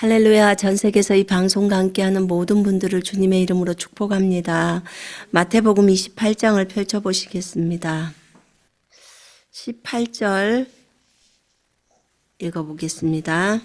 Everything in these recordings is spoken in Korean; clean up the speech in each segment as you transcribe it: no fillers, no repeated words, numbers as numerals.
할렐루야. 전 세계에서 이 방송과 함께하는 모든 분들을 주님의 이름으로 축복합니다. 마태복음 28장을 펼쳐보시겠습니다. 18절 읽어보겠습니다.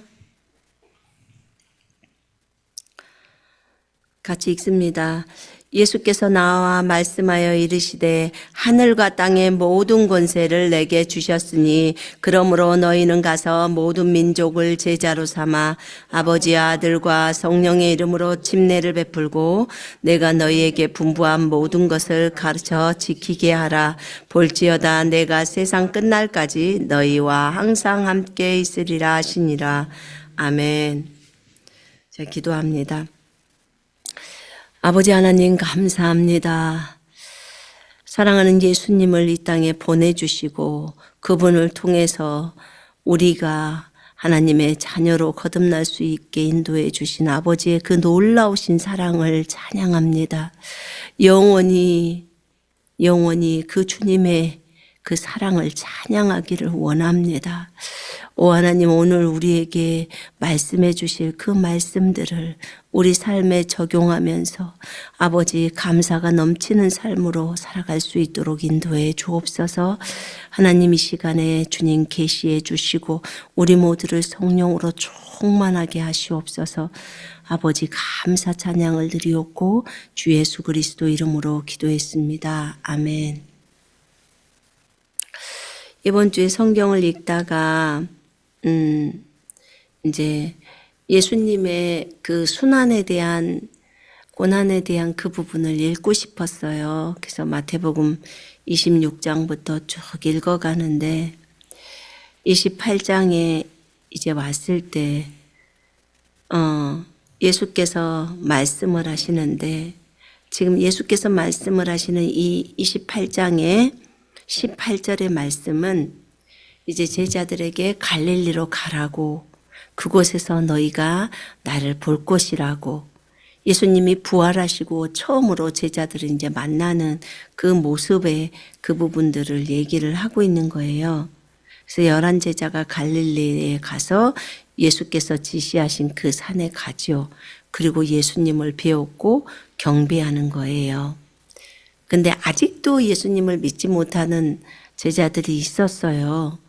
같이 읽습니다. 예수께서 나와 말씀하여 이르시되 하늘과 땅의 모든 권세를 내게 주셨으니 그러므로 너희는 가서 모든 민족을 제자로 삼아 아버지와 아들과 성령의 이름으로 침례를 베풀고 내가 너희에게 분부한 모든 것을 가르쳐 지키게 하라. 볼지어다 내가 세상 끝날까지 너희와 항상 함께 있으리라 하시니라. 아멘. 자, 기도합니다. 아버지 하나님 감사합니다. 사랑하는 예수님을 이 땅에 보내주시고 그분을 통해서 우리가 하나님의 자녀로 거듭날 수 있게 인도해 주신 아버지의 그 놀라우신 사랑을 찬양합니다. 영원히 그 주님의 그 사랑을 찬양하기를 원합니다. 오 하나님, 오늘 우리에게 말씀해 주실 그 말씀들을 우리 삶에 적용하면서 아버지 감사가 넘치는 삶으로 살아갈 수 있도록 인도해 주옵소서. 하나님, 이 시간에 주님 계시해 주시고 우리 모두를 성령으로 충만하게 하시옵소서. 아버지 감사 찬양을 드리옵고 주 예수 그리스도 이름으로 기도했습니다. 아멘. 이번 주에 성경을 읽다가 이제 예수님의 그 순환에 대한 고난에 대한 그 부분을 읽고 싶었어요. 그래서 마태복음 26장부터 쭉 읽어가는데 28장에 이제 왔을 때 예수께서 말씀을 하시는데 지금 예수께서 말씀을 하시는 이 28장에 18절의 말씀은 이제 제자들에게 갈릴리로 가라고, 그곳에서 너희가 나를 볼 것이라고, 예수님이 부활하시고 처음으로 제자들을 이제 만나는 그 모습의 그 부분들을 얘기를 하고 있는 거예요. 그래서 11 제자가 갈릴리에 가서 예수께서 지시하신 그 산에 가죠. 그리고 예수님을 배웠고 경배하는 거예요. 근데 아직도 예수님을 믿지 못하는 제자들이 있었어요.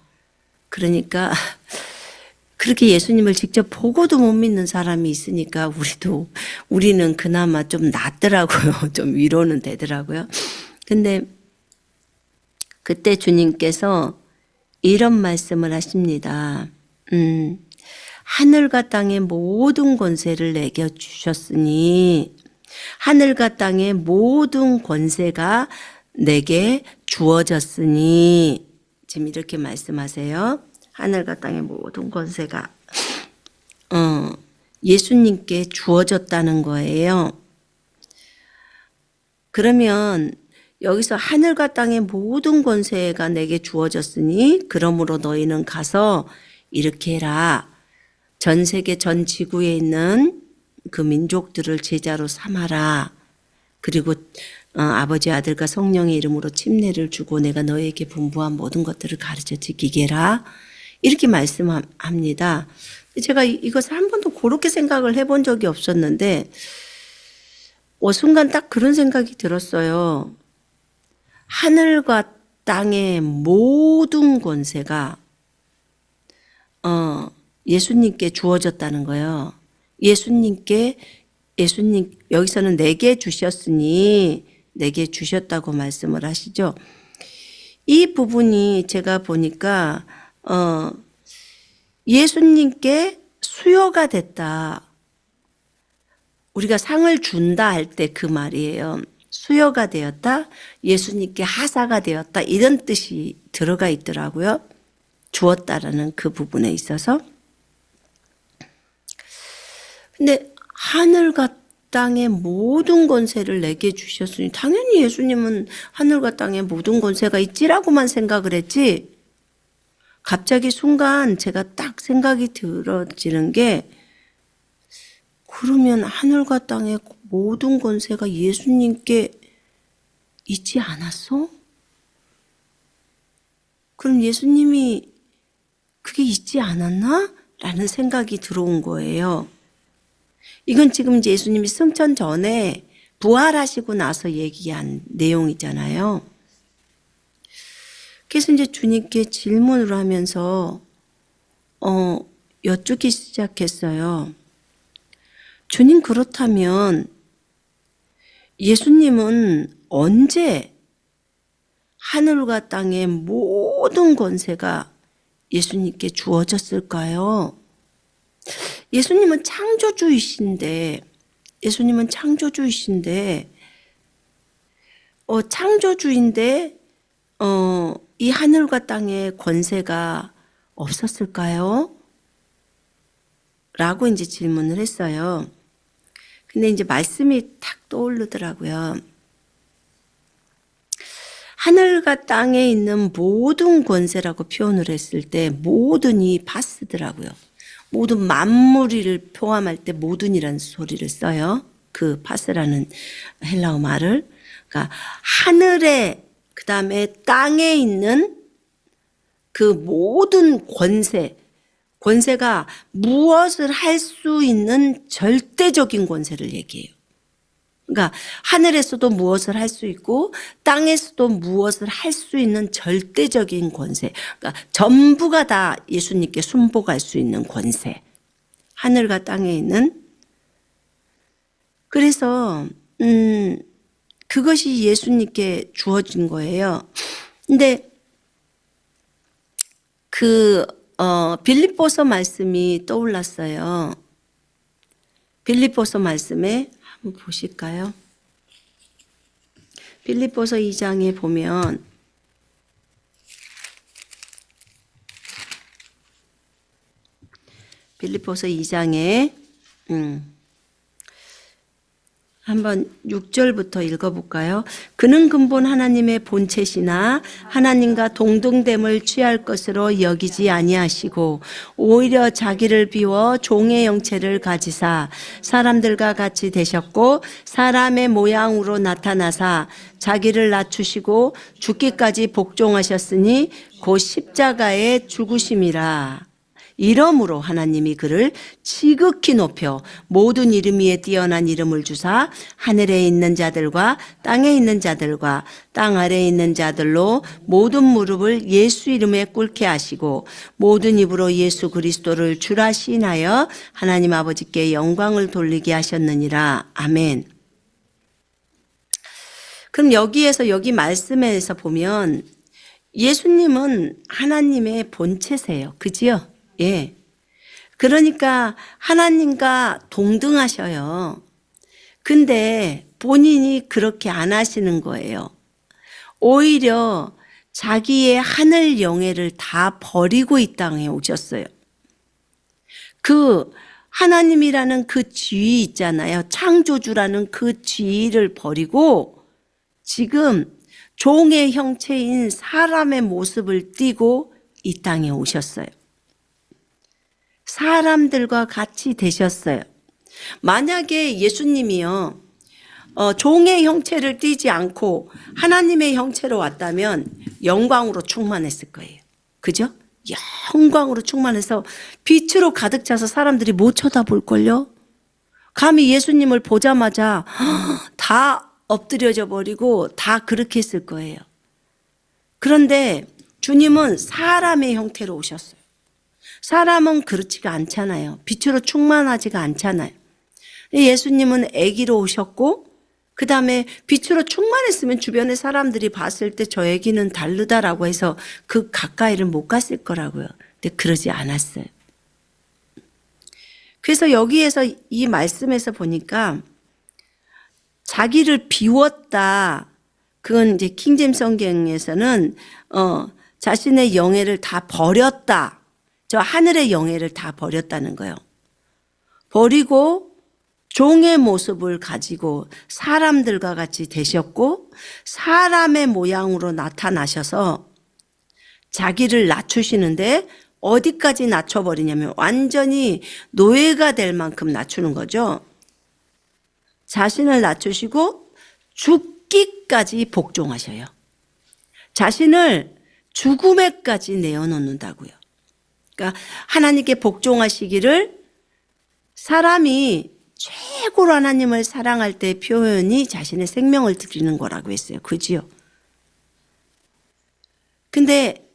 그러니까 그렇게 예수님을 직접 보고도 못 믿는 사람이 있으니까 우리는 그나마 좀 낫더라고요. 좀 위로는 되더라고요. 근데 그때 주님께서 이런 말씀을 하십니다. 하늘과 땅의 모든 권세를 내게 주셨으니 하늘과 땅의 모든 권세가 내게 주어졌으니, 지금 이렇게 말씀하세요. 하늘과 땅의 모든 권세가 예수님께 주어졌다는 거예요. 그러면 여기서 하늘과 땅의 모든 권세가 내게 주어졌으니 그러므로 너희는 가서 이렇게 해라. 전 세계 전 지구에 있는 그 민족들을 제자로 삼아라. 그리고 아버지 아들과 성령의 이름으로 침례를 주고 내가 너에게 분부한 모든 것들을 가르쳐 지키게 해라. 이렇게 말씀합니다. 제가 이것을 한 번도 그렇게 생각을 해본 적이 없었는데 순간 딱 그런 생각이 들었어요. 하늘과 땅의 모든 권세가 예수님께 주어졌다는 거예요. 예수님 여기서는 내게 주셨으니 내게 주셨다고 말씀을 하시죠. 이 부분이 제가 보니까 예수님께 수여가 됐다. 우리가 상을 준다 할 때 그 말이에요. 수여가 되었다, 예수님께 하사가 되었다, 이런 뜻이 들어가 있더라고요. 주었다라는 그 부분에 있어서. 근데 하늘과 땅의 모든 권세를 내게 주셨으니 당연히 예수님은 하늘과 땅의 모든 권세가 있지라고만 생각을 했지, 갑자기 순간 제가 딱 생각이 들어지는 게, 그러면 하늘과 땅의 모든 권세가 예수님께 있지 않았어? 그럼 예수님이 그게 있지 않았나? 라는 생각이 들어온 거예요. 이건 지금 예수님이 승천 전에 부활하시고 나서 얘기한 내용이잖아요. 그래서 이제 주님께 질문을 하면서 여쭙기 시작했어요. 주님, 그렇다면 예수님은 언제 하늘과 땅의 모든 권세가 예수님께 주어졌을까요? 예수님은 창조주이신데 창조주인데 이 하늘과 땅의 권세가 없었을까요? 라고 이제 질문을 했어요. 근데 이제 말씀이 탁 떠오르더라고요. 하늘과 땅에 있는 모든 권세라고 표현을 했을 때 모든이 파스더라고요. 모든 만물을 포함할 때 모든이라는 소리를 써요. 그 파스라는 헬라어 말을. 그러니까 하늘에 그다음에 땅에 있는 그 모든 권세가 무엇을 할 수 있는 절대적인 권세를 얘기해요. 그러니까 하늘에서도 무엇을 할 수 있고 땅에서도 무엇을 할 수 있는 절대적인 권세. 그러니까 전부가 다 예수님께 순복할 수 있는 권세. 하늘과 땅에 있는. 그래서 그것이 예수님께 주어진 거예요. 근데 빌립보서 말씀이 떠올랐어요. 빌립보서 말씀에 한번 보실까요? 빌립보서 2장에 보면 빌립보서 2장에 한번 6절부터 읽어볼까요? 그는 근본 하나님의 본체시나 하나님과 동등됨을 취할 것으로 여기지 아니하시고 오히려 자기를 비워 종의 형체를 가지사 사람들과 같이 되셨고 사람의 모양으로 나타나사 자기를 낮추시고 죽기까지 복종하셨으니 곧 십자가의 죽으심이라. 이러므로 하나님이 그를 지극히 높여 모든 이름 위에 뛰어난 이름을 주사 하늘에 있는 자들과 땅에 있는 자들과 땅 아래에 있는 자들로 모든 무릎을 예수 이름에 꿇게 하시고 모든 입으로 예수 그리스도를 주라 시인하여 하나님 아버지께 영광을 돌리게 하셨느니라. 아멘. 그럼 여기 말씀에서 보면 예수님은 하나님의 본체세요. 그지요? 예. 그러니까 하나님과 동등하셔요. 근데 본인이 그렇게 안 하시는 거예요. 오히려 자기의 하늘 영예를 다 버리고 이 땅에 오셨어요. 그 하나님이라는 그 지위 있잖아요. 창조주라는 그 지위를 버리고 지금 종의 형체인 사람의 모습을 띠고 이 땅에 오셨어요. 사람들과 같이 되셨어요. 만약에 예수님이요, 종의 형체를 띠지 않고 하나님의 형체로 왔다면 영광으로 충만했을 거예요. 그죠? 영광으로 충만해서 빛으로 가득 차서 사람들이 못 쳐다볼걸요? 감히 예수님을 보자마자 다 엎드려져 버리고 다 그렇게 했을 거예요. 그런데 주님은 사람의 형태로 오셨어요. 사람은 그렇지가 않잖아요. 빛으로 충만하지가 않잖아요. 예수님은 아기로 오셨고 그 다음에 빛으로 충만했으면 주변의 사람들이 봤을 때 저 아기는 다르다라고 해서 그 가까이를 못 갔을 거라고요. 근데 그러지 않았어요. 그래서 여기에서 이 말씀에서 보니까 자기를 비웠다. 그건 이제 킹제임스 성경에서는 자신의 영예를 다 버렸다. 저 하늘의 영예를 다 버렸다는 거예요. 버리고 종의 모습을 가지고 사람들과 같이 되셨고 사람의 모양으로 나타나셔서 자기를 낮추시는데 어디까지 낮춰버리냐면 완전히 노예가 될 만큼 낮추는 거죠. 자신을 낮추시고 죽기까지 복종하셔요. 자신을 죽음에까지 내어놓는다고요. 그러니까 하나님께 복종하시기를 사람이 최고로 하나님을 사랑할 때 표현이 자신의 생명을 드리는 거라고 했어요. 그지요? 근데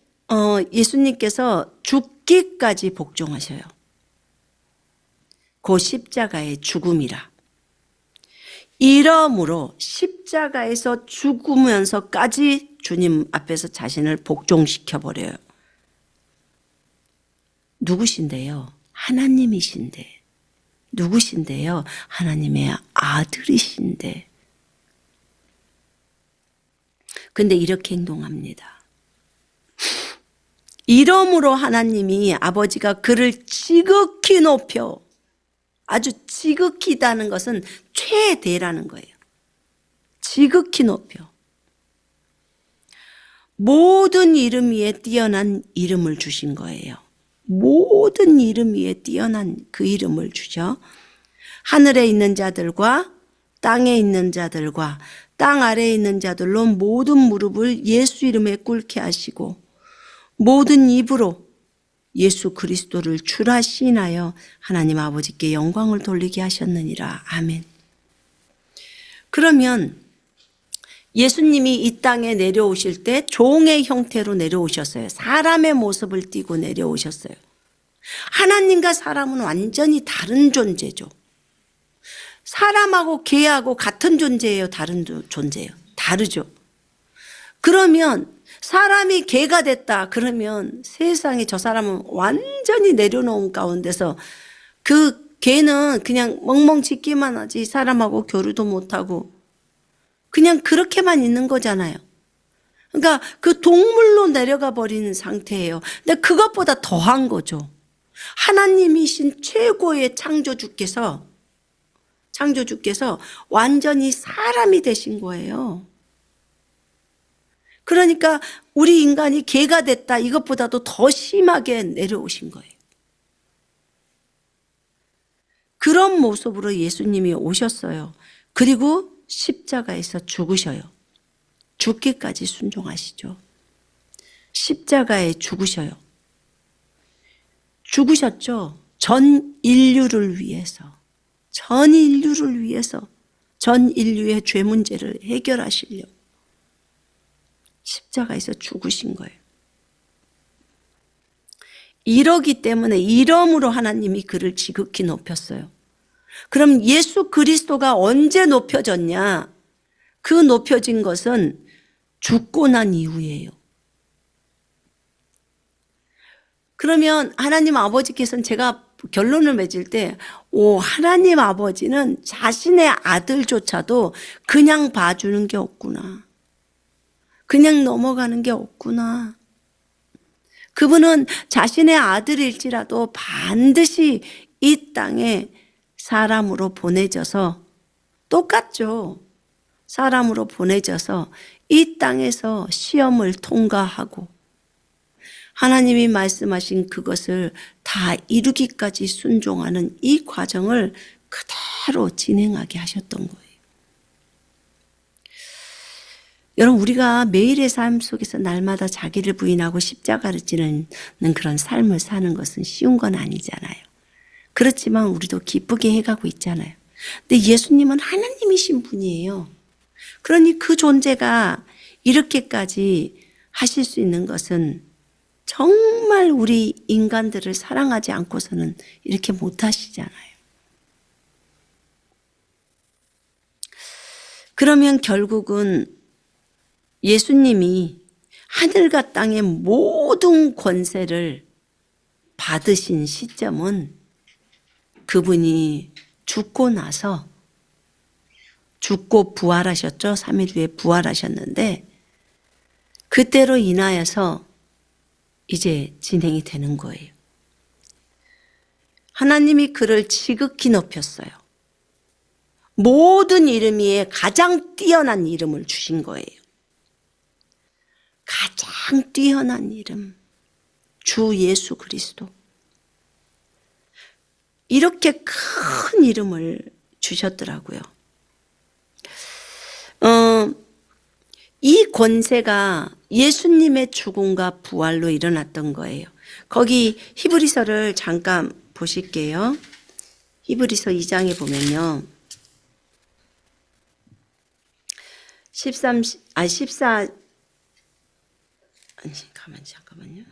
예수님께서 죽기까지 복종하셔요. 그 십자가의 죽음이라. 이러므로 십자가에서 죽으면서까지 주님 앞에서 자신을 복종시켜버려요. 누구신데요? 하나님이신데. 누구신데요? 하나님의 아들이신데. 근데 이렇게 행동합니다. 이러므로 하나님이 아버지가 그를 지극히 높여, 아주 지극히다는 것은 최대라는 거예요. 지극히 높여. 모든 이름 위에 뛰어난 이름을 주신 거예요. 모든 이름 위에 뛰어난 그 이름을 주죠. 하늘에 있는 자들과 땅에 있는 자들과 땅 아래에 있는 자들로 모든 무릎을 예수 이름에 꿇게 하시고 모든 입으로 예수 그리스도를 주라 시인하여 하나님 아버지께 영광을 돌리게 하셨느니라. 아멘. 그러면 예수님이 이 땅에 내려오실 때 종의 형태로 내려오셨어요. 사람의 모습을 띠고 내려오셨어요. 하나님과 사람은 완전히 다른 존재죠. 사람하고 개하고 같은 존재예요? 다른 존재예요? 다르죠. 그러면 사람이 개가 됐다 그러면 세상에 저 사람은 완전히 내려놓은 가운데서 그 개는 그냥 멍멍 짖기만 하지 사람하고 교류도 못하고 그냥 그렇게만 있는 거잖아요. 그러니까 그 동물로 내려가 버리는 상태예요. 근데 그것보다 더한 거죠. 하나님이신 최고의 창조주께서 완전히 사람이 되신 거예요. 그러니까 우리 인간이 개가 됐다 이것보다도 더 심하게 내려오신 거예요. 그런 모습으로 예수님이 오셨어요. 그리고 십자가에서 죽으셔요. 죽기까지 순종하시죠. 십자가에 죽으셔요. 죽으셨죠. 전 인류를 위해서, 전 인류의 죄 문제를 해결하시려고 십자가에서 죽으신 거예요. 이러기 때문에 이러므로 하나님이 그를 지극히 높였어요. 그럼 예수 그리스도가 언제 높여졌냐? 그 높여진 것은 죽고 난 이후예요. 그러면 하나님 아버지께서는 제가 결론을 맺을 때 하나님 아버지는 자신의 아들조차도 그냥 봐주는 게 없구나. 그냥 넘어가는 게 없구나. 그분은 자신의 아들일지라도 반드시 이 땅에 사람으로 보내져서 똑같죠. 사람으로 보내져서 이 땅에서 시험을 통과하고 하나님이 말씀하신 그것을 다 이루기까지 순종하는 이 과정을 그대로 진행하게 하셨던 거예요. 여러분, 우리가 매일의 삶 속에서 날마다 자기를 부인하고 십자가를 지는 그런 삶을 사는 것은 쉬운 건 아니잖아요. 그렇지만 우리도 기쁘게 해가고 있잖아요. 근데 예수님은 하나님이신 분이에요. 그러니 그 존재가 이렇게까지 하실 수 있는 것은 정말 우리 인간들을 사랑하지 않고서는 이렇게 못하시잖아요. 그러면 결국은 예수님이 하늘과 땅의 모든 권세를 받으신 시점은 그분이 죽고 나서 죽고 부활하셨죠. 3일 후에 부활하셨는데 그때로 인하여서 이제 진행이 되는 거예요. 하나님이 그를 지극히 높였어요. 모든 이름 위에 가장 뛰어난 이름을 주신 거예요. 가장 뛰어난 이름, 주 예수 그리스도. 이렇게 큰 이름을 주셨더라고요. 이 권세가 예수님의 죽음과 부활로 일어났던 거예요. 거기 히브리서를 잠깐 보실게요. 히브리서 2장에 보면요. 14, 잠깐만요.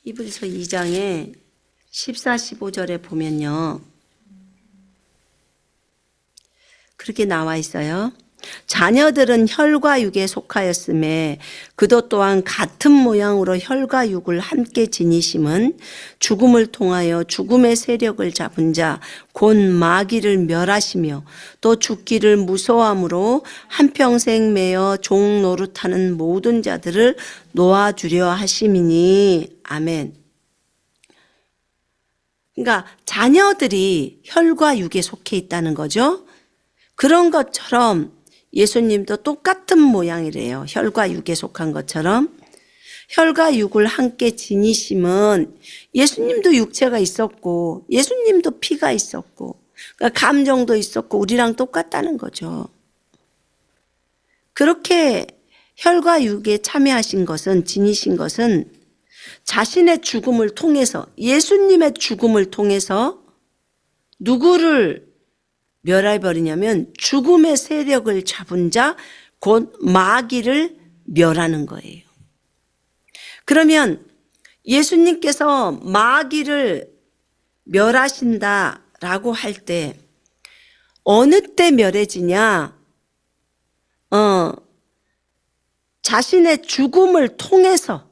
히브리서 2장에 14, 15절에 보면요. 그렇게 나와 있어요. 자녀들은 혈과 육에 속하였음에 그도 또한 같은 모양으로 혈과 육을 함께 지니심은 죽음을 통하여 죽음의 세력을 잡은 자 곧 마귀를 멸하시며 또 죽기를 무서워함으로 한평생 매여 종 노릇하는 모든 자들을 놓아주려 하심이니. 아멘. 그러니까 자녀들이 혈과 육에 속해 있다는 거죠. 그런 것처럼 예수님도 똑같은 모양이래요. 혈과 육에 속한 것처럼. 혈과 육을 함께 지니심은 예수님도 육체가 있었고 예수님도 피가 있었고 그러니까 감정도 있었고 우리랑 똑같다는 거죠. 그렇게 혈과 육에 참여하신 것은, 지니신 것은 자신의 죽음을 통해서, 예수님의 죽음을 통해서 누구를 멸해버리냐면 죽음의 세력을 잡은 자 곧 마귀를 멸하는 거예요. 그러면 예수님께서 마귀를 멸하신다라고 할 때 어느 때 멸해지냐? 자신의 죽음을 통해서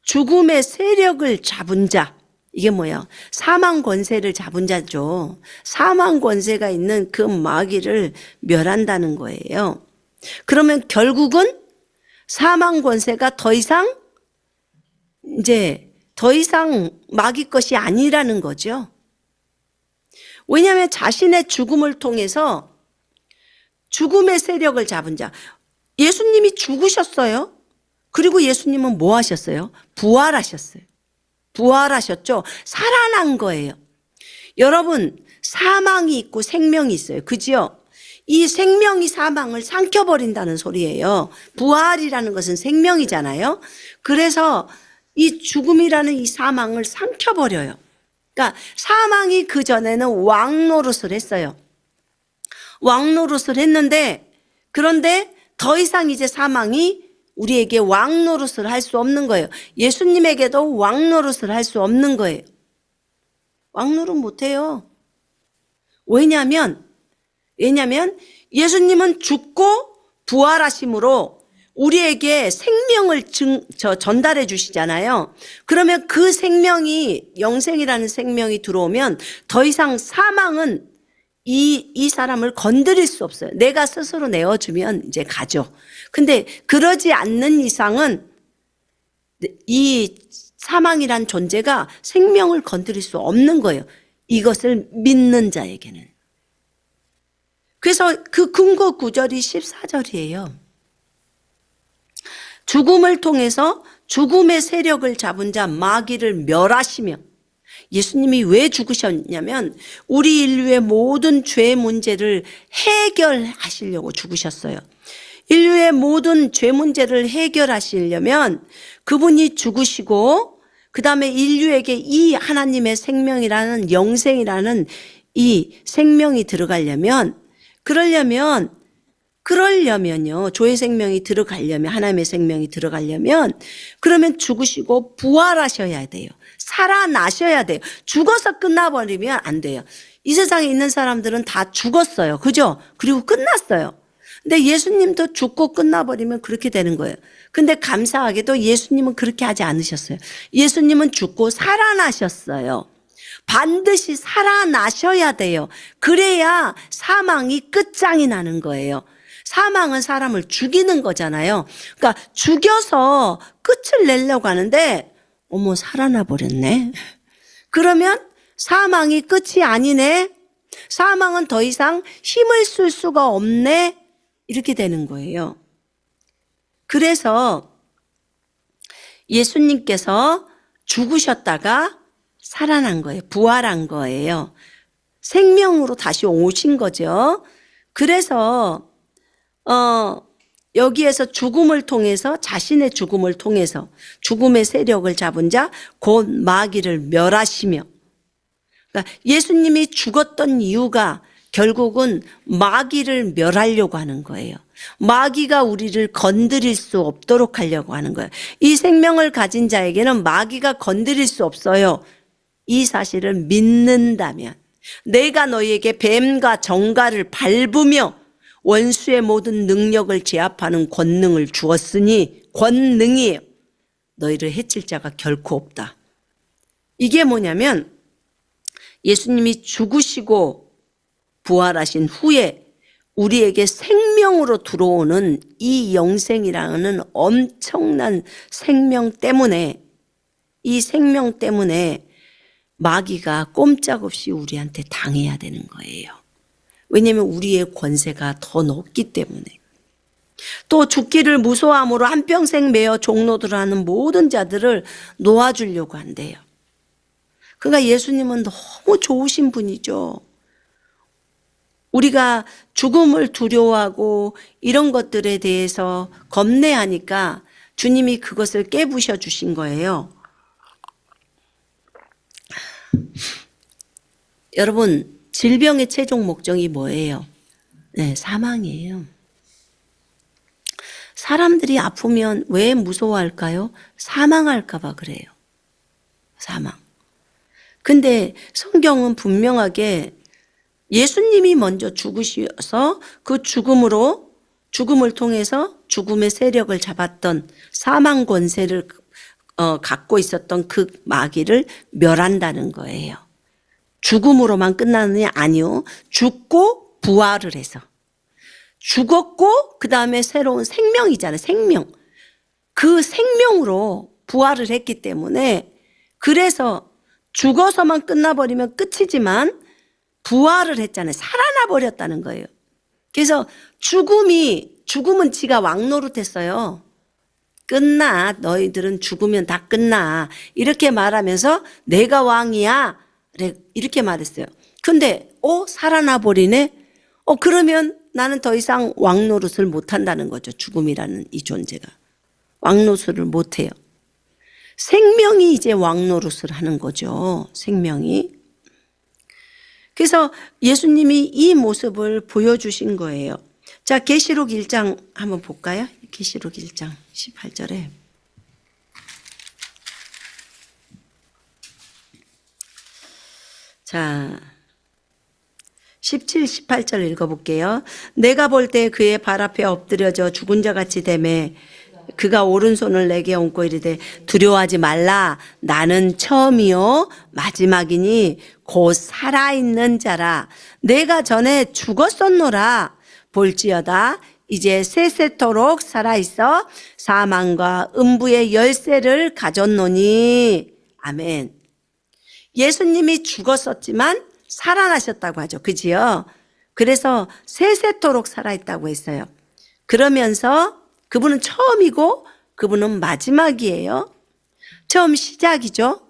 죽음의 세력을 잡은 자, 이게 뭐야? 사망 권세를 잡은 자죠. 사망 권세가 있는 그 마귀를 멸한다는 거예요. 그러면 결국은 사망 권세가 더 이상 마귀 것이 아니라는 거죠. 왜냐하면 자신의 죽음을 통해서 죽음의 세력을 잡은 자, 예수님이 죽으셨어요. 그리고 예수님은 뭐 하셨어요? 부활하셨어요. 부활하셨죠? 살아난 거예요. 여러분, 사망이 있고 생명이 있어요. 그죠? 이 생명이 사망을 삼켜버린다는 소리예요. 부활이라는 것은 생명이잖아요. 그래서 이 죽음이라는 이 사망을 삼켜버려요. 그러니까 사망이 그전에는 왕노릇을 했어요. 왕노릇을 했는데, 그런데 더 이상 이제 사망이 우리에게 왕노릇을 할 수 없는 거예요. 예수님에게도 왕노릇을 할 수 없는 거예요. 왕노릇 못해요. 왜냐하면 예수님은 죽고 부활하심으로 우리에게 생명을 전달해 주시잖아요. 그러면 그 생명이, 영생이라는 생명이 들어오면 더 이상 사망은 이 사람을 건드릴 수 없어요. 내가 스스로 내어주면 이제 가죠. 근데 그러지 않는 이상은 이 사망이란 존재가 생명을 건드릴 수 없는 거예요. 이것을 믿는 자에게는. 그래서 그 근거 구절이 14절이에요. 죽음을 통해서 죽음의 세력을 잡은 자 마귀를 멸하시며, 예수님이 왜 죽으셨냐면 우리 인류의 모든 죄 문제를 해결하시려고 죽으셨어요. 인류의 모든 죄 문제를 해결하시려면 그분이 죽으시고 그 다음에 인류에게 이 하나님의 생명이라는, 영생이라는 이 생명이 그러려면요, 조의 생명이 들어가려면, 하나님의 생명이 들어가려면, 그러면 죽으시고 부활하셔야 돼요. 살아나셔야 돼요. 죽어서 끝나버리면 안 돼요. 이 세상에 있는 사람들은 다 죽었어요. 그죠? 그리고 끝났어요. 근데 예수님도 죽고 끝나버리면 그렇게 되는 거예요. 근데 감사하게도 예수님은 그렇게 하지 않으셨어요. 예수님은 죽고 살아나셨어요. 반드시 살아나셔야 돼요. 그래야 사망이 끝장이 나는 거예요. 사망은 사람을 죽이는 거잖아요. 그러니까 죽여서 끝을 내려고 하는데 어머, 살아나 버렸네. 그러면 사망이 끝이 아니네. 사망은 더 이상 힘을 쓸 수가 없네. 이렇게 되는 거예요. 그래서 예수님께서 죽으셨다가 살아난 거예요. 부활한 거예요. 생명으로 다시 오신 거죠. 그래서 여기에서 죽음을 통해서, 자신의 죽음을 통해서 죽음의 세력을 잡은 자 곧 마귀를 멸하시며, 그러니까 예수님이 죽었던 이유가 결국은 마귀를 멸하려고 하는 거예요. 마귀가 우리를 건드릴 수 없도록 하려고 하는 거예요. 이 생명을 가진 자에게는 마귀가 건드릴 수 없어요. 이 사실을 믿는다면, 내가 너희에게 뱀과 정갈을 밟으며 원수의 모든 능력을 제압하는 권능을 주었으니, 권능이에요. 너희를 해칠 자가 결코 없다. 이게 뭐냐면 예수님이 죽으시고 부활하신 후에 우리에게 생명으로 들어오는 이 영생이라는 엄청난 생명 때문에, 이 생명 때문에 마귀가 꼼짝없이 우리한테 당해야 되는 거예요. 왜냐하면 우리의 권세가 더 높기 때문에. 또 죽기를 무서워함으로 한평생 매어 종로들 하는 모든 자들을 놓아주려고 한대요. 그러니까 예수님은 너무 좋으신 분이죠. 우리가 죽음을 두려워하고 이런 것들에 대해서 겁내하니까 주님이 그것을 깨부셔 주신 거예요. 여러분, 질병의 최종 목적이 뭐예요? 네, 사망이에요. 사람들이 아프면 왜 무서워할까요? 사망할까 봐 그래요. 사망. 근데 성경은 분명하게 예수님이 먼저 죽으셔서 그 죽음을 통해서 죽음의 세력을 잡았던, 사망 권세를 갖고 있었던 그 마귀를 멸한다는 거예요. 죽음으로만 끝나는 게 아니요. 죽고 부활을 해서. 죽었고 그 다음에 새로운 생명이잖아요. 생명. 그 생명으로 부활을 했기 때문에, 그래서 죽어서만 끝나버리면 끝이지만 부활을 했잖아요. 살아나 버렸다는 거예요. 그래서 죽음은 지가 왕노릇했어요. 끝나. 너희들은 죽으면 다 끝나. 이렇게 말하면서 내가 왕이야. 이렇게 말했어요. 근데 살아나 버리네. 그러면 나는 더 이상 왕노릇을 못한다는 거죠. 죽음이라는 이 존재가 왕노릇을 못해요. 생명이 이제 왕노릇을 하는 거죠. 생명이. 그래서 예수님이 이 모습을 보여주신 거예요. 자, 계시록 1장 한번 볼까요? 계시록 1장 18절에. 자, 17, 18절 읽어볼게요. 내가 볼 때 그의 발 앞에 엎드려져 죽은 자 같이 되매 그가 오른손을 내게 얹고 이르되 두려워하지 말라. 나는 처음이요 마지막이니 곧 살아있는 자라. 내가 전에 죽었었노라. 볼지어다 이제 세세토록 살아있어 사망과 음부의 열쇠를 가졌노니. 아멘. 예수님이 죽었었지만 살아나셨다고 하죠. 그지요? 그래서 세세토록 살아있다고 했어요. 그러면서 그분은 처음이고 그분은 마지막이에요. 처음 시작이죠.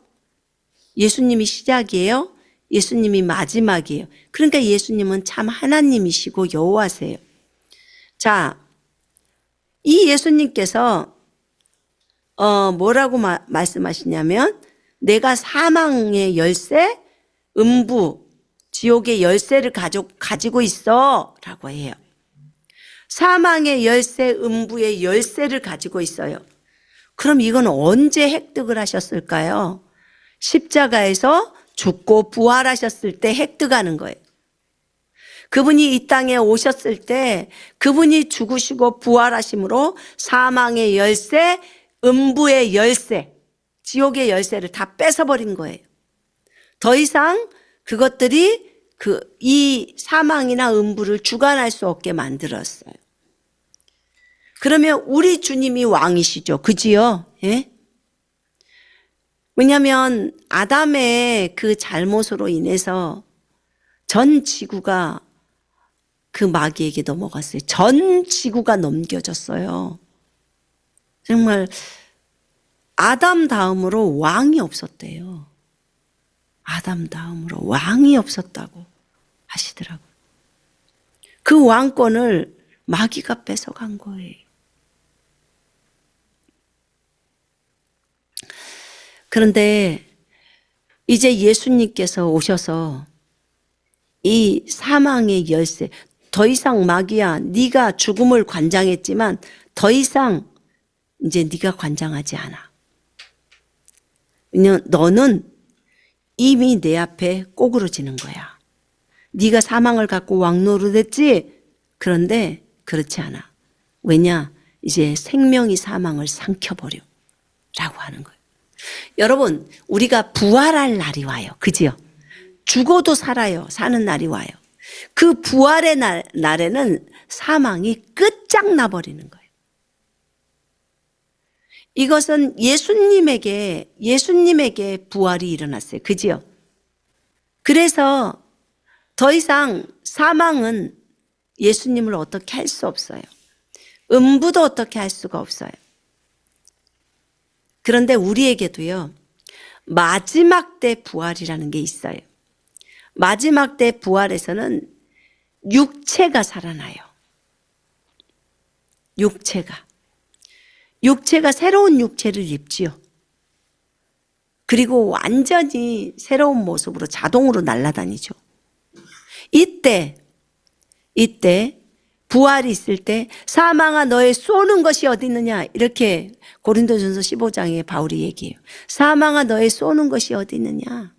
예수님이 시작이에요. 예수님이 마지막이에요. 그러니까 예수님은 참 하나님이시고 여호와세요. 자, 이 예수님께서 뭐라고 말씀하시냐면 내가 사망의 열쇠, 음부, 지옥의 열쇠를 가지고 있어 라고 해요. 사망의 열쇠, 음부의 열쇠를 가지고 있어요. 그럼 이건 언제 획득을 하셨을까요? 십자가에서 죽고 부활하셨을 때 획득하는 거예요. 그분이 이 땅에 오셨을 때 그분이 죽으시고 부활하심으로 사망의 열쇠, 음부의 열쇠, 지옥의 열쇠를 다 뺏어버린 거예요. 더 이상 그것들이 이 사망이나 음부를 주관할 수 없게 만들었어요. 그러면 우리 주님이 왕이시죠. 그지요? 예? 왜냐하면 아담의 그 잘못으로 인해서 전 지구가 그 마귀에게 넘어갔어요. 전 지구가 넘겨졌어요. 정말 아담 다음으로 왕이 없었대요. 아담 다음으로 왕이 없었다고 하시더라고요. 그 왕권을 마귀가 뺏어간 거예요. 그런데 이제 예수님께서 오셔서 이 사망의 열쇠, 더 이상 마귀야, 네가 죽음을 관장했지만 더 이상 이제 네가 관장하지 않아. 왜냐면 너는 이미 내 앞에 꼬꾸러지는 거야. 네가 사망을 갖고 왕노릇했지? 그런데 그렇지 않아. 왜냐? 이제 생명이 사망을 삼켜버려 라고 하는 거예요. 여러분, 우리가 부활할 날이 와요. 그지요? 죽어도 살아요. 사는 날이 와요. 그 부활의 날에는 사망이 끝장나 버리는 거예요. 이것은 예수님에게 부활이 일어났어요. 그지요? 그래서 더 이상 사망은 예수님을 어떻게 할 수 없어요. 음부도 어떻게 할 수가 없어요. 그런데 우리에게도요, 마지막 때 부활이라는 게 있어요. 마지막 때 부활에서는 육체가 살아나요. 육체가 새로운 육체를 입지요. 그리고 완전히 새로운 모습으로 자동으로 날아다니죠. 이때 부활이 있을 때 사망아 너의 쏘는 것이 어디 있느냐, 이렇게 고린도전서 15장에 바울이 얘기해요. 사망아 너의 쏘는 것이 어디 있느냐.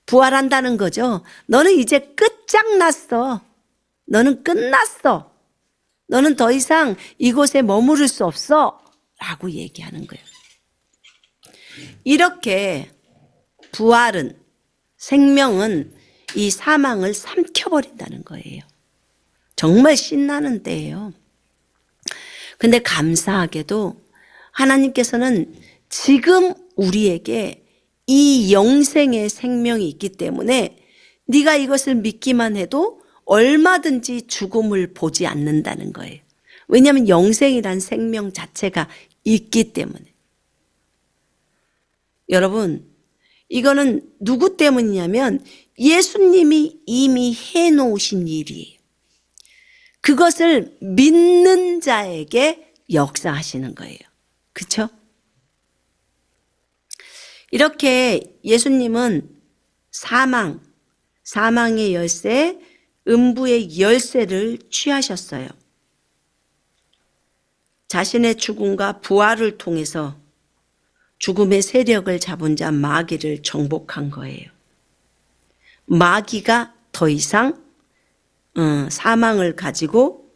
부활한다는 거죠. 너는 이제 끝장났어. 너는 끝났어. 너는 더 이상 이곳에 머무를 수 없어 라고 얘기하는 거예요. 이렇게 부활은, 생명은 이 사망을 삼켜버린다는 거예요. 정말 신나는 때예요. 근데 감사하게도 하나님께서는 지금 우리에게 이 영생의 생명이 있기 때문에 네가 이것을 믿기만 해도 얼마든지 죽음을 보지 않는다는 거예요. 왜냐하면 영생이란 생명 자체가 있기 때문에. 여러분, 이거는 누구 때문이냐면 예수님이 이미 해놓으신 일이에요. 그것을 믿는 자에게 역사하시는 거예요. 그렇죠? 이렇게 예수님은 사망의 열쇠, 음부의 열쇠를 취하셨어요. 자신의 죽음과 부활을 통해서 죽음의 세력을 잡은 자 마귀를 정복한 거예요. 마귀가 더 이상 사망을 가지고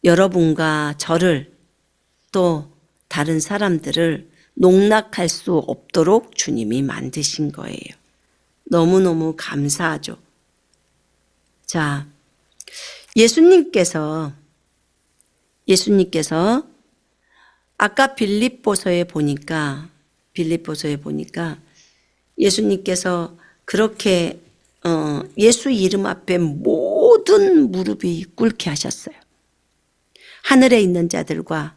여러분과 저를 또 다른 사람들을 농락할 수 없도록 주님이 만드신 거예요. 너무너무 감사하죠. 자, 예수님께서 아까 빌립보서에 보니까 예수님께서 그렇게 예수 이름 앞에 모든 무릎이 꿇게 하셨어요. 하늘에 있는 자들과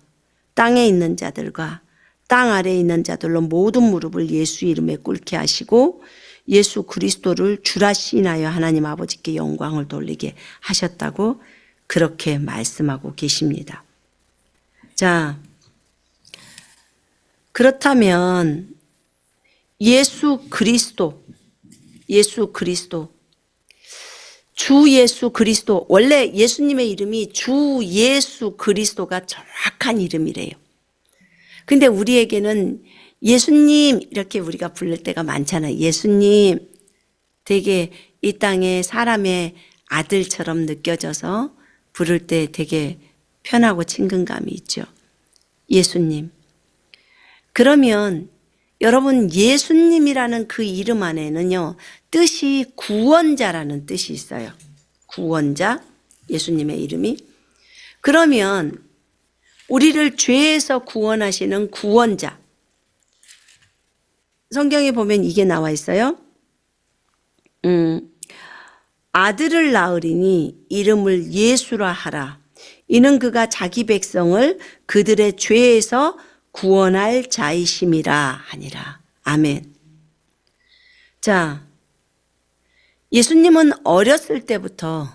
땅에 있는 자들과 땅 아래에 있는 자들로 모든 무릎을 예수 이름에 꿇게 하시고 예수 그리스도를 주라 시인하여 하나님 아버지께 영광을 돌리게 하셨다고 그렇게 말씀하고 계십니다. 자, 그렇다면 예수 그리스도, 주 예수 그리스도, 원래 예수님의 이름이 주 예수 그리스도가 정확한 이름이래요. 근데 우리에게는 예수님 이렇게 우리가 부를 때가 많잖아요. 예수님 되게 이 땅에 사람의 아들처럼 느껴져서 부를 때 되게 편하고 친근감이 있죠. 예수님. 그러면 여러분 예수님이라는 그 이름 안에는요, 뜻이 구원자라는 뜻이 있어요. 구원자, 예수님의 이름이. 그러면 우리를 죄에서 구원하시는 구원자. 성경에 보면 이게 나와 있어요. 아들을 낳으리니 이름을 예수라 하라. 이는 그가 자기 백성을 그들의 죄에서 구원할 자이심이라 하니라. 아멘. 자, 예수님은 어릴 때부터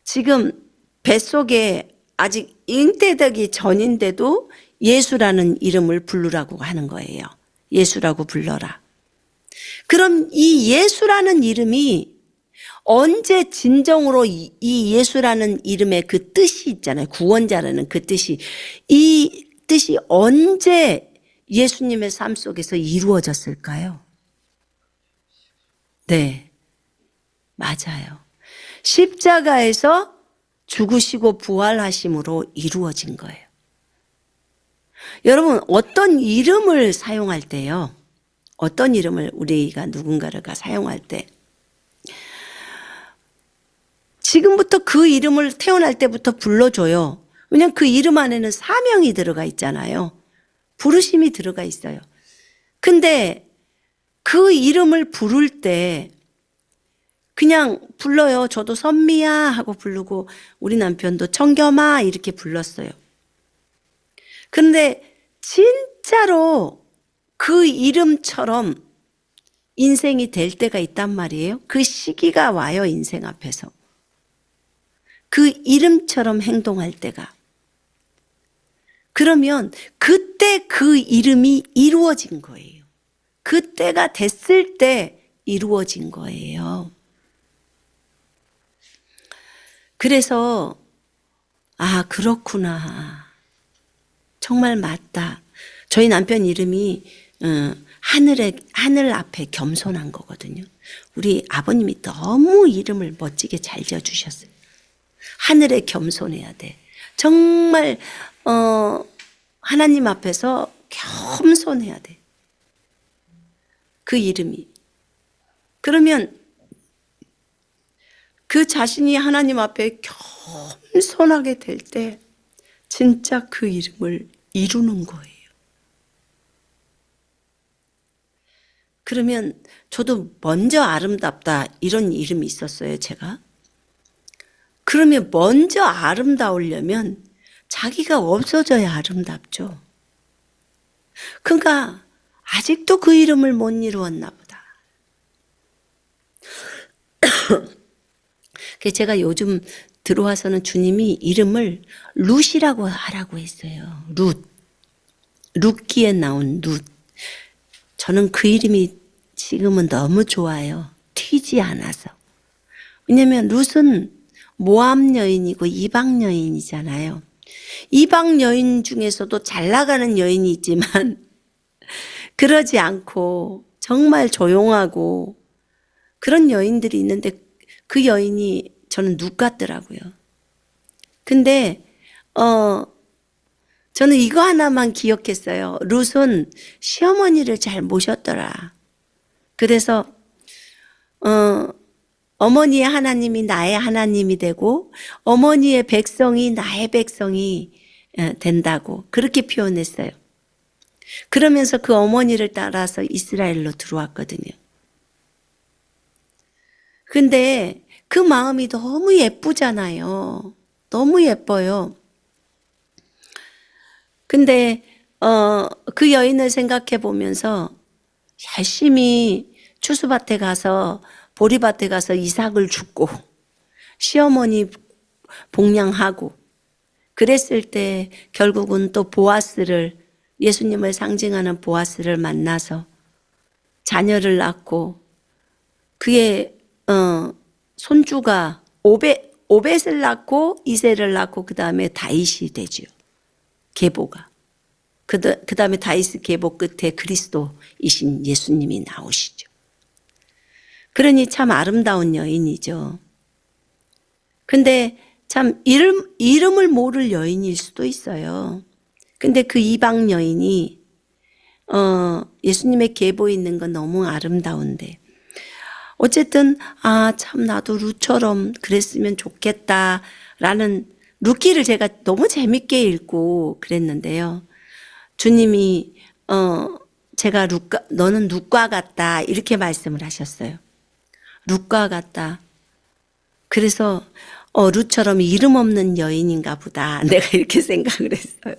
지금 뱃속에 아직 잉태되기 전인데도 예수라는 이름을 부르라고 하는 거예요. 예수라고 불러라. 그럼 이 예수라는 이름이 언제 진정으로 이 예수라는 이름의 그 뜻이 있잖아요. 구원자라는 그 뜻이, 이 뜻이 언제 예수님의 삶 속에서 이루어졌을까요? 네, 맞아요. 십자가에서 죽으시고 부활하심으로 이루어진 거예요. 여러분, 어떤 이름을 사용할 때요, 어떤 이름을 우리가 누군가가 사용할 때 지금부터 그 이름을 태어날 때부터 불러줘요. 왜냐하면 그 이름 안에는 사명이 들어가 있잖아요. 부르심이 들어가 있어요. 근데 그 이름을 부를 때 그냥 불러요. 저도 선미야 하고 부르고 우리 남편도 청겸아 이렇게 불렀어요. 그런데 진짜로 그 이름처럼 인생이 될 때가 있단 말이에요. 그 시기가 와요, 인생 앞에서. 그 이름처럼 행동할 때가. 그러면 그때 그 이름이 이루어진 거예요. 그때가 됐을 때 이루어진 거예요. 그래서 아, 그렇구나. 정말 맞다. 저희 남편 이름이 하늘 앞에 겸손한 거거든요. 우리 아버님이 너무 이름을 멋지게 잘 지어주셨어요. 하늘에 겸손해야 돼. 정말 하나님 앞에서 겸손해야 돼. 그 이름이. 그러면 그 자신이 하나님 앞에 겸손하게 될 때 진짜 그 이름을 이루는 거예요. 그러면 저도 먼저 아름답다 이런 이름이 있었어요, 제가. 그러면 먼저 아름다우려면 자기가 없어져야 아름답죠. 그러니까 아직도 그 이름을 못 이루었나 보다. 제가 요즘 들어와서는 주님이 이름을 룻이라고 하라고 했어요. 룻기에 나온 룻. 저는 그 이름이 지금은 너무 좋아요. 튀지 않아서. 왜냐하면 룻은 모압 여인이고 이방 여인이잖아요. 이방 여인 중에서도 잘 나가는 여인이 있지만 그러지 않고 정말 조용하고 그런 여인들이 있는데 그 여인이 저는 룻 같더라고요. 근데 저는 이거 하나만 기억했어요. 룻은 시어머니를 잘 모셨더라. 그래서 어머니의 하나님이 나의 하나님이 되고 어머니의 백성이 나의 백성이 된다고 그렇게 표현했어요. 그러면서 그 어머니를 따라서 이스라엘로 들어왔거든요. 근데 그 마음이 너무 예쁘잖아요. 너무 예뻐요. 근데 그 여인을 생각해 보면서 열심히 추수밭에 가서 보리밭에 가서 이삭을 줍고 시어머니 복양하고 그랬을 때 결국은 또 보아스를 예수님을 상징하는 보아스를 만나서 자녀를 낳고 그의 손주가 오벳을 낳고 이새를 낳고 그 다음에 다윗이 되죠. 계보가. 그 다음에 다윗 계보 끝에 그리스도이신 예수님이 나오시죠. 그러니 참 아름다운 여인이죠. 근데 참 이름을 모를 여인일 수도 있어요. 근데 그 이방 여인이 예수님의 계보에 있는 건 너무 아름다운데 어쨌든 참 나도 룻처럼 그랬으면 좋겠다라는 룻기를 제가 너무 재밌게 읽고 그랬는데요. 주님이 제가 너는 룻과 같다 이렇게 말씀을 하셨어요. 룻과 같다. 그래서 룻처럼 이름 없는 여인인가 보다 내가 이렇게 생각을 했어요.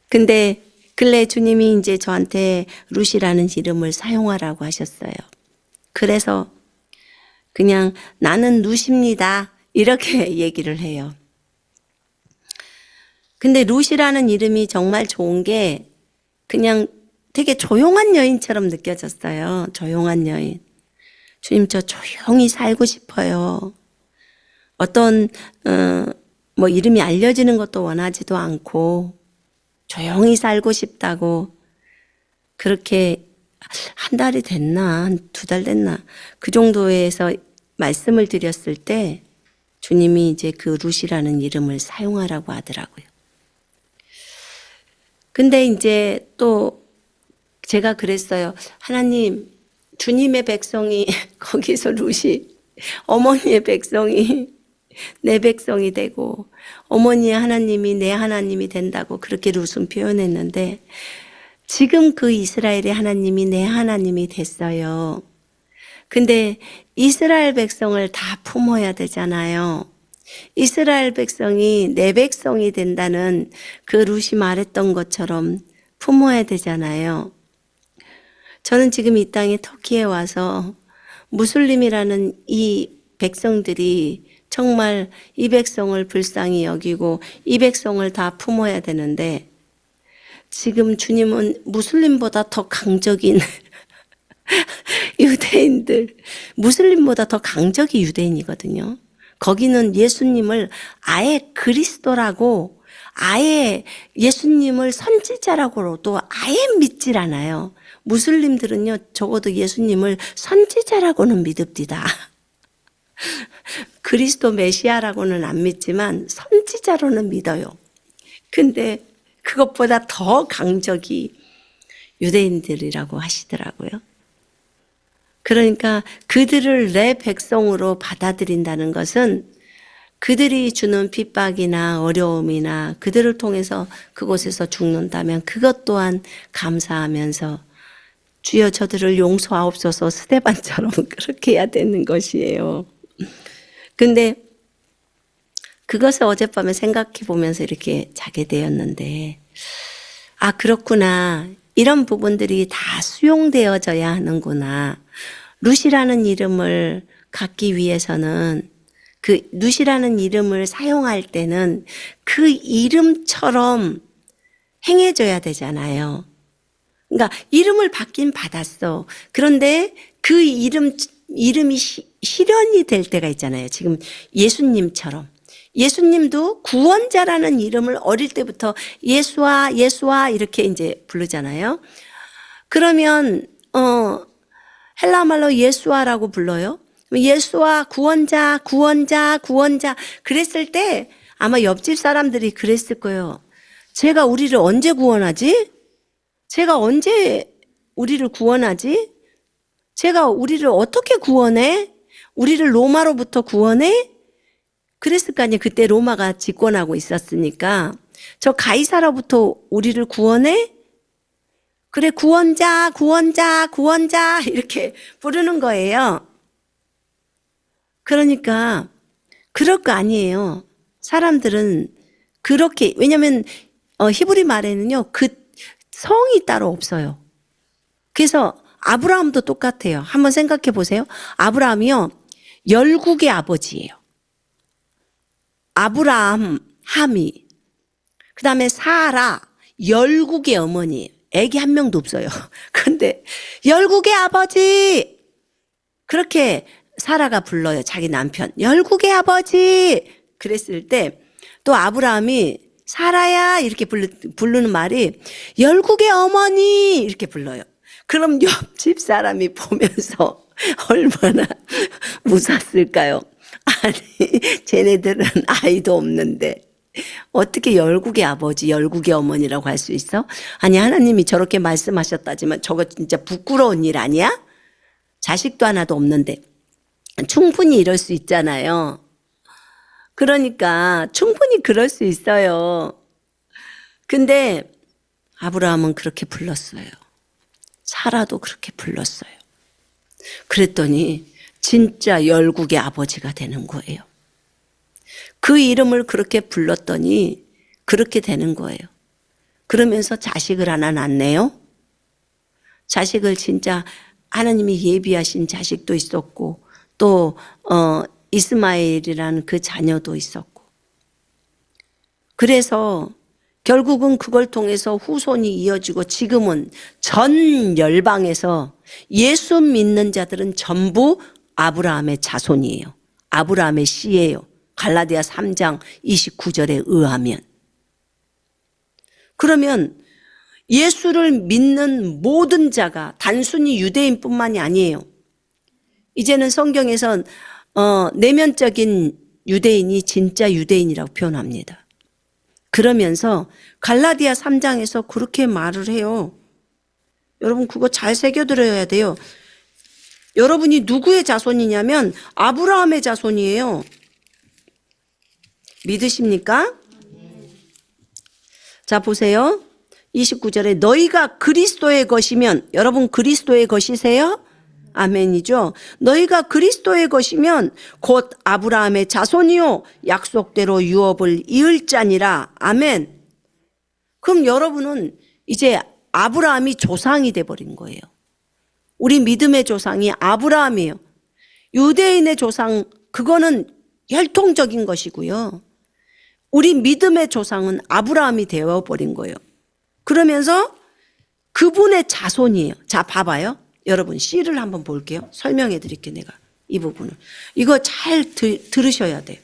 근데 근래 주님이 이제 저한테 룻이라는 이름을 사용하라고 하셨어요. 그래서 그냥 나는 룻입니다 이렇게 얘기를 해요. 근데 룻이라는 이름이 정말 좋은 게 그냥 되게 조용한 여인처럼 느껴졌어요. 조용한 여인. 주님, 저 조용히 살고 싶어요. 어떤 뭐 이름이 알려지는 것도 원하지도 않고 조용히 살고 싶다고 그렇게 한 달이 됐나, 한 두 달 됐나 그 정도에서 말씀을 드렸을 때 주님이 이제 그 룻이라는 이름을 사용하라고 하더라고요. 근데 이제 또 제가 그랬어요. 하나님, 주님의 백성이 거기서 룻이 어머니의 백성이 내 백성이 되고 어머니의 하나님이 내 하나님이 된다고 그렇게 룻은 표현했는데 지금 그 이스라엘의 하나님이 내 하나님이 됐어요. 근데 이스라엘 백성을 다 품어야 되잖아요. 이스라엘 백성이 내 백성이 된다는 그 룻이 말했던 것처럼 품어야 되잖아요. 저는 지금 이 땅에 터키에 와서 무슬림이라는 이 백성들이 정말 이 백성을 불쌍히 여기고 이 백성을 다 품어야 되는데 지금 주님은 무슬림보다 더 강적인 유대인들, 무슬림보다 더 강적이 유대인이거든요. 거기는 예수님을 아예 그리스도라고 아예 예수님을 선지자라고도 아예 믿질 않아요. 무슬림들은요, 적어도 예수님을 선지자라고는 믿읍디다. 그리스도 메시아라고는 안 믿지만 선지자로는 믿어요. 근데 그것보다 더 강적이 유대인들이라고 하시더라고요. 그러니까 그들을 내 백성으로 받아들인다는 것은 그들이 주는 핍박이나 어려움이나 그들을 통해서 그곳에서 죽는다면 그것 또한 감사하면서 주여 저들을 용서하옵소서 스데반처럼 그렇게 해야 되는 것이에요. 근데 그것을 어젯밤에 생각해 보면서 이렇게 자게 되었는데 아 그렇구나. 이런 부분들이 다 수용되어져야 하는구나. 룻이라는 이름을 갖기 위해서는 그 룻이라는 이름을 사용할 때는 그 이름처럼 행해져야 되잖아요. 그러니까 이름을 받긴 받았어. 그런데 그 이름이 실현이 될 때가 있잖아요. 지금 예수님처럼. 예수님도 구원자라는 이름을 어릴 때부터 예수와 예수와 이렇게 이제 부르잖아요. 그러면 헬라 말로 예수아라고 불러요. 예수와 구원자, 구원자, 구원자 그랬을 때 아마 옆집 사람들이 그랬을 거예요. 제가 우리를 언제 구원하지? 제가 언제 우리를 구원하지? 제가 우리를 어떻게 구원해? 우리를 로마로부터 구원해? 그랬을 거 아니에요. 그때 로마가 집권하고 있었으니까. 저 가이사로부터 우리를 구원해? 그래, 구원자, 구원자, 구원자 이렇게 부르는 거예요. 그러니까 그럴 거 아니에요. 사람들은 그렇게, 왜냐하면 히브리 말에는요. 그 성이 따로 없어요. 그래서 아브라함도 똑같아요. 한번 생각해 보세요. 아브라함이요. 열국의 아버지예요. 아브라함, 함이. 그 다음에 사라, 열국의 어머니. 애기 한 명도 없어요. 근데 열국의 아버지! 그렇게 사라가 불러요. 자기 남편. 열국의 아버지! 그랬을 때 또 아브라함이 사라야 이렇게 부르는 말이 열국의 어머니 이렇게 불러요. 그럼 옆집 사람이 보면서 얼마나 웃었을까요? 아니 쟤네들은 아이도 없는데 어떻게 열국의 아버지 열국의 어머니라고 할 수 있어? 아니 하나님이 저렇게 말씀하셨다지만 저거 진짜 부끄러운 일 아니야? 자식도 하나도 없는데 충분히 이럴 수 있잖아요. 그러니까 충분히 그럴 수 있어요. 근데 아브라함은 그렇게 불렀어요. 사라도 그렇게 불렀어요. 그랬더니 진짜 열국의 아버지가 되는 거예요. 그 이름을 그렇게 불렀더니 그렇게 되는 거예요. 그러면서 자식을 하나 낳네요. 자식을 진짜 하나님이 예비하신 자식도 있었고 또 이스마엘이라는 그 자녀도 있었고 그래서 결국은 그걸 통해서 후손이 이어지고 지금은 전 열방에서 예수 믿는 자들은 전부 아브라함의 자손이에요. 아브라함의 씨예요. 갈라디아 3장 29절에 의하면. 그러면 예수를 믿는 모든 자가 단순히 유대인뿐만이 아니에요. 이제는 성경에선 내면적인 유대인이 진짜 유대인이라고 표현합니다. 그러면서 갈라디아 3장에서 그렇게 말을 해요. 여러분 그거 잘 새겨들어야 돼요. 여러분이 누구의 자손이냐면 아브라함의 자손이에요. 믿으십니까? 자 보세요. 29절에 너희가 그리스도의 것이면, 여러분 그리스도의 것이세요? 아멘이죠. 너희가 그리스도의 것이면 곧 아브라함의 자손이요 약속대로 유업을 이을 자니라. 아멘. 그럼 여러분은 이제 아브라함이 조상이 돼버린 거예요. 우리 믿음의 조상이 아브라함이에요. 유대인의 조상 그거는 혈통적인 것이고요. 우리 믿음의 조상은 아브라함이 되어버린 거예요. 그러면서 그분의 자손이에요. 자 봐봐요. 여러분 C를 한번 볼게요. 설명해 드릴게요. 내가 이 부분을. 이거 잘 들으셔야 돼요.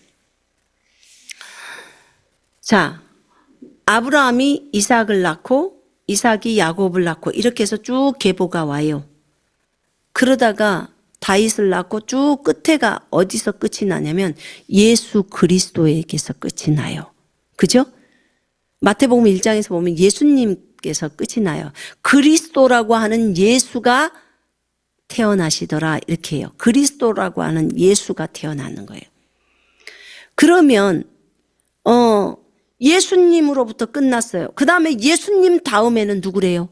자, 아브라함이 이삭을 낳고 이삭이 야곱을 낳고 이렇게 해서 쭉 계보가 와요. 그러다가 다윗을 낳고 쭉 끝에가 어디서 끝이 나냐면 예수 그리스도에게서 끝이 나요. 그죠? 마태복음 1장에서 보면 예수님께서 끝이 나요. 그리스도라고 하는 예수가 태어나시더라 이렇게 해요. 그리스도라고 하는 예수가 태어나는 거예요. 그러면 예수님으로부터 끝났어요. 그 다음에 예수님 다음에는 누구래요?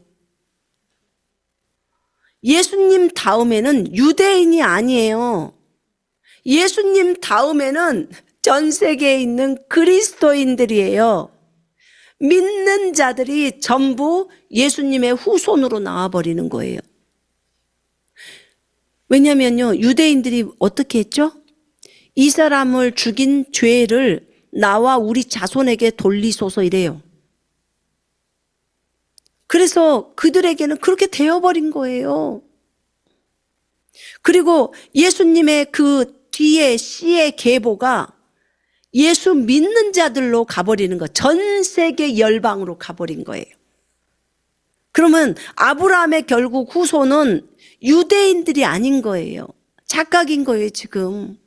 예수님 다음에는 유대인이 아니에요. 예수님 다음에는 전 세계에 있는 그리스도인들이에요. 믿는 자들이 전부 예수님의 후손으로 나와버리는 거예요. 왜냐면요, 유대인들이 어떻게 했죠? 이 사람을 죽인 죄를 나와 우리 자손에게 돌리소서 이래요. 그래서 그들에게는 그렇게 되어버린 거예요. 그리고 예수님의 그 뒤에 씨의 계보가 예수 믿는 자들로 가버리는 거, 전 세계 열방으로 가버린 거예요. 그러면 아브라함의 결국 후손은 유대인들이 아닌 거예요. 착각인 거예요, 지금.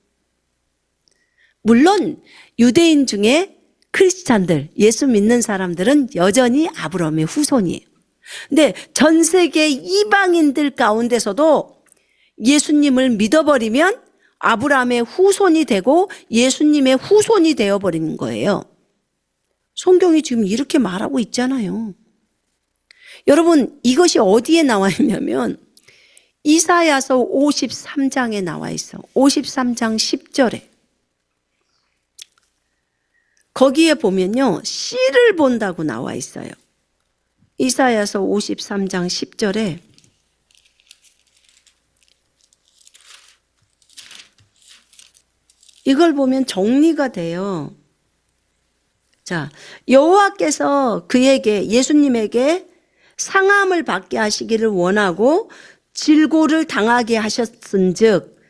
물론 유대인 중에 크리스찬들, 예수 믿는 사람들은 여전히 아브라함의 후손이에요. 근데 전 세계 이방인들 가운데서도 예수님을 믿어버리면 아브라함의 후손이 되고 예수님의 후손이 되어버리는 거예요. 성경이 지금 이렇게 말하고 있잖아요. 여러분 이것이 어디에 나와 있냐면 이사야서 53장에 나와 있어. 53장 10절에. 거기에 보면요 씨를 본다고 나와 있어요. 이사야서 53장 10절에 이걸 보면 정리가 돼요. 자, 여호와께서 그에게 예수님에게 상함을 받게 하시기를 원하고 질고를 당하게 하셨은즉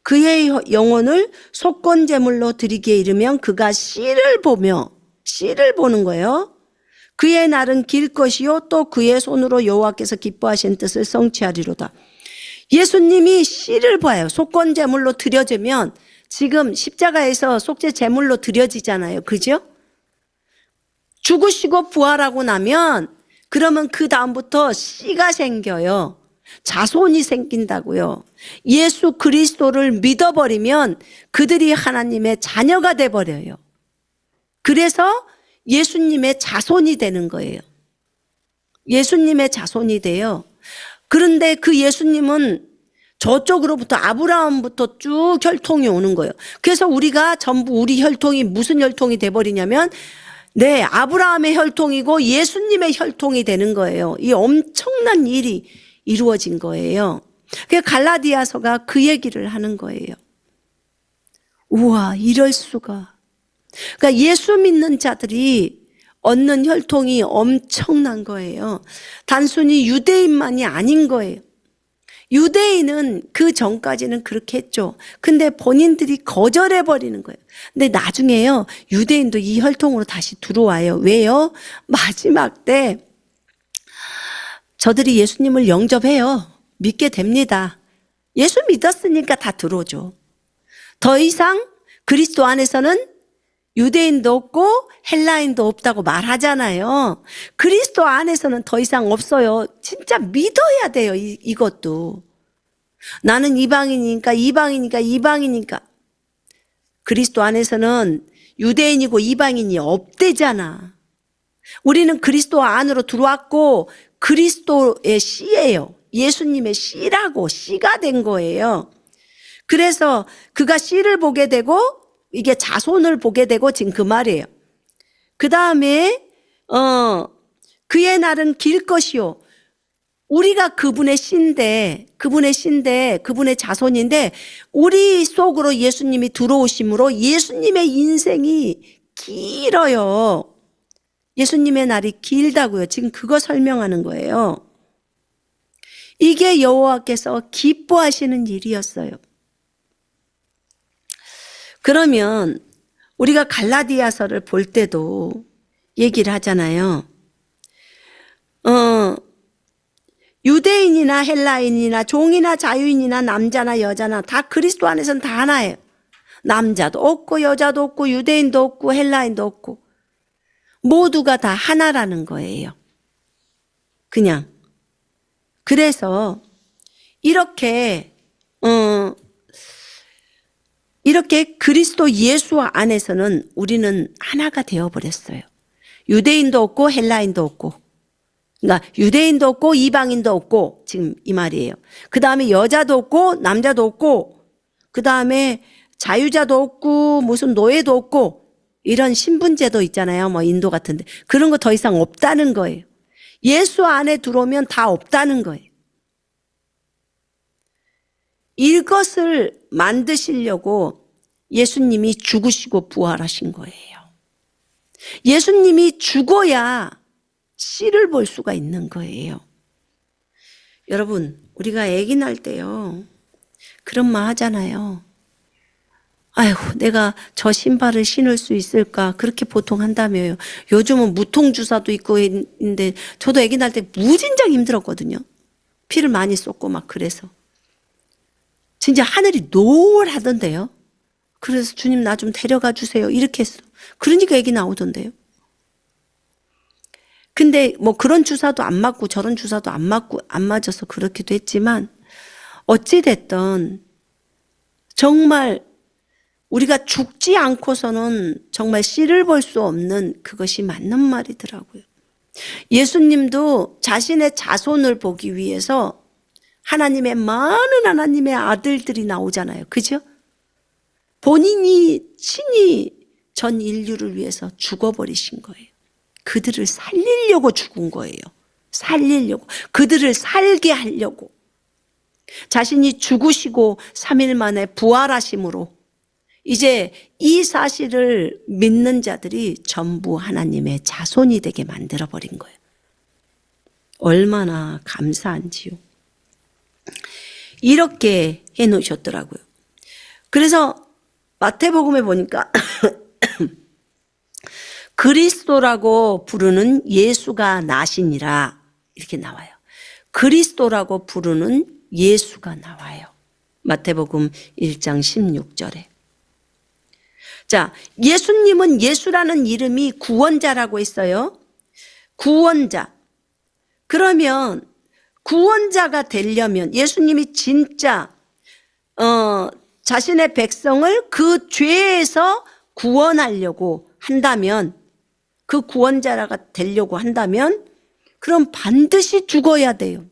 그의 영혼을 속건제물로 드리기에 이르면 그가 씨를 보며, 씨를 보는 거예요. 그의 날은 길 것이요 또 그의 손으로 여호와께서 기뻐하신 뜻을 성취하리로다. 예수님이 씨를 봐요. 속건제물로 드려지면 지금 십자가에서 속죄 제물로 드려지잖아요. 그죠? 죽으시고 부활하고 나면 그러면 그 다음부터 씨가 생겨요. 자손이 생긴다고요. 예수 그리스도를 믿어버리면 그들이 하나님의 자녀가 돼버려요. 그래서 예수님의 자손이 되는 거예요. 예수님의 자손이 돼요. 그런데 그 예수님은 저쪽으로부터 아브라함부터 쭉 혈통이 오는 거예요. 그래서 우리가 전부 우리 혈통이 무슨 혈통이 돼버리냐면 네, 아브라함의 혈통이고 예수님의 혈통이 되는 거예요. 이 엄청난 일이 이루어진 거예요. 그 갈라디아서가 그 얘기를 하는 거예요. 우와, 이럴 수가. 그러니까 예수 믿는 자들이 얻는 혈통이 엄청난 거예요. 단순히 유대인만이 아닌 거예요. 유대인은 그 전까지는 그렇게 했죠. 근데 본인들이 거절해버리는 거예요. 근데 나중에요, 유대인도 이 혈통으로 다시 들어와요. 왜요? 마지막 때 저들이 예수님을 영접해요. 믿게 됩니다. 예수 믿었으니까 다 들어오죠. 더 이상 그리스도 안에서는 유대인도 없고 헬라인도 없다고 말하잖아요. 그리스도 안에서는 더 이상 없어요. 진짜 믿어야 돼요. 이것도. 나는 이방이니까. 그리스도 안에서는 유대인이고 이방인이 없대잖아. 우리는 그리스도 안으로 들어왔고 그리스도의 씨예요. 예수님의 씨라고, 씨가 된 거예요. 그래서 그가 씨를 보게 되고 이게 자손을 보게 되고 지금 그 말이에요. 그 다음에 그의 날은 길 것이요. 우리가 그분의 씨인데 그분의 자손인데 우리 속으로 예수님이 들어오심으로 예수님의 인생이 길어요. 예수님의 날이 길다고요. 지금 그거 설명하는 거예요. 이게 여호와께서 기뻐하시는 일이었어요. 그러면 우리가 갈라디아서를 볼 때도 얘기를 하잖아요. 유대인이나 헬라인이나 종이나 자유인이나 남자나 여자나 다 그리스도 안에서는 다 하나예요. 남자도 없고 여자도 없고 유대인도 없고 헬라인도 없고 모두가 다 하나라는 거예요. 그냥. 그래서 이렇게 그리스도 예수 안에서는 우리는 하나가 되어버렸어요. 유대인도 없고 헬라인도 없고, 그러니까 유대인도 없고 이방인도 없고 지금 이 말이에요. 그 다음에 여자도 없고 남자도 없고, 그 다음에 자유자도 없고 무슨 노예도 없고 이런 신분제도 있잖아요. 뭐 인도 같은데 그런 거 더 이상 없다는 거예요. 예수 안에 들어오면 다 없다는 거예요. 이것을 만드시려고 예수님이 죽으시고 부활하신 거예요. 예수님이 죽어야 씨를 볼 수가 있는 거예요. 여러분, 우리가 아기 날 때요, 그런 말 하잖아요. 아이고, 내가 저 신발을 신을 수 있을까? 그렇게 보통 한다며요. 요즘은 무통주사도 있고 있는데 저도 아기 날 때 무진장 힘들었거든요. 피를 많이 쏟고 막 그래서. 진짜 하늘이 노을하던데요. 그래서 주님 나 좀 데려가 주세요. 이렇게 했어. 그러니까 아기 나오던데요. 근데 뭐 그런 주사도 안 맞고 저런 주사도 안 맞고 안 맞아서 그렇기도 했지만 어찌됐든 정말 우리가 죽지 않고서는 정말 씨를 볼 수 없는 그것이 맞는 말이더라고요. 예수님도 자신의 자손을 보기 위해서 하나님의 많은 하나님의 아들들이 나오잖아요. 그죠? 본인이 친히 전 인류를 위해서 죽어버리신 거예요. 그들을 살리려고 죽은 거예요. 살리려고. 그들을 살게 하려고. 자신이 죽으시고 3일 만에 부활하심으로 이제 이 사실을 믿는 자들이 전부 하나님의 자손이 되게 만들어버린 거예요. 얼마나 감사한지요. 이렇게 해놓으셨더라고요. 그래서 마태복음에 보니까 그리스도라고 부르는 예수가 나시니라 이렇게 나와요. 그리스도라고 부르는 예수가 나와요. 마태복음 1장 16절에. 자, 예수님은 예수라는 이름이 구원자라고 했어요. 구원자. 그러면 구원자가 되려면 예수님이 진짜 자신의 백성을 그 죄에서 구원하려고 한다면, 그 구원자가 되려고 한다면 그럼 반드시 죽어야 돼요.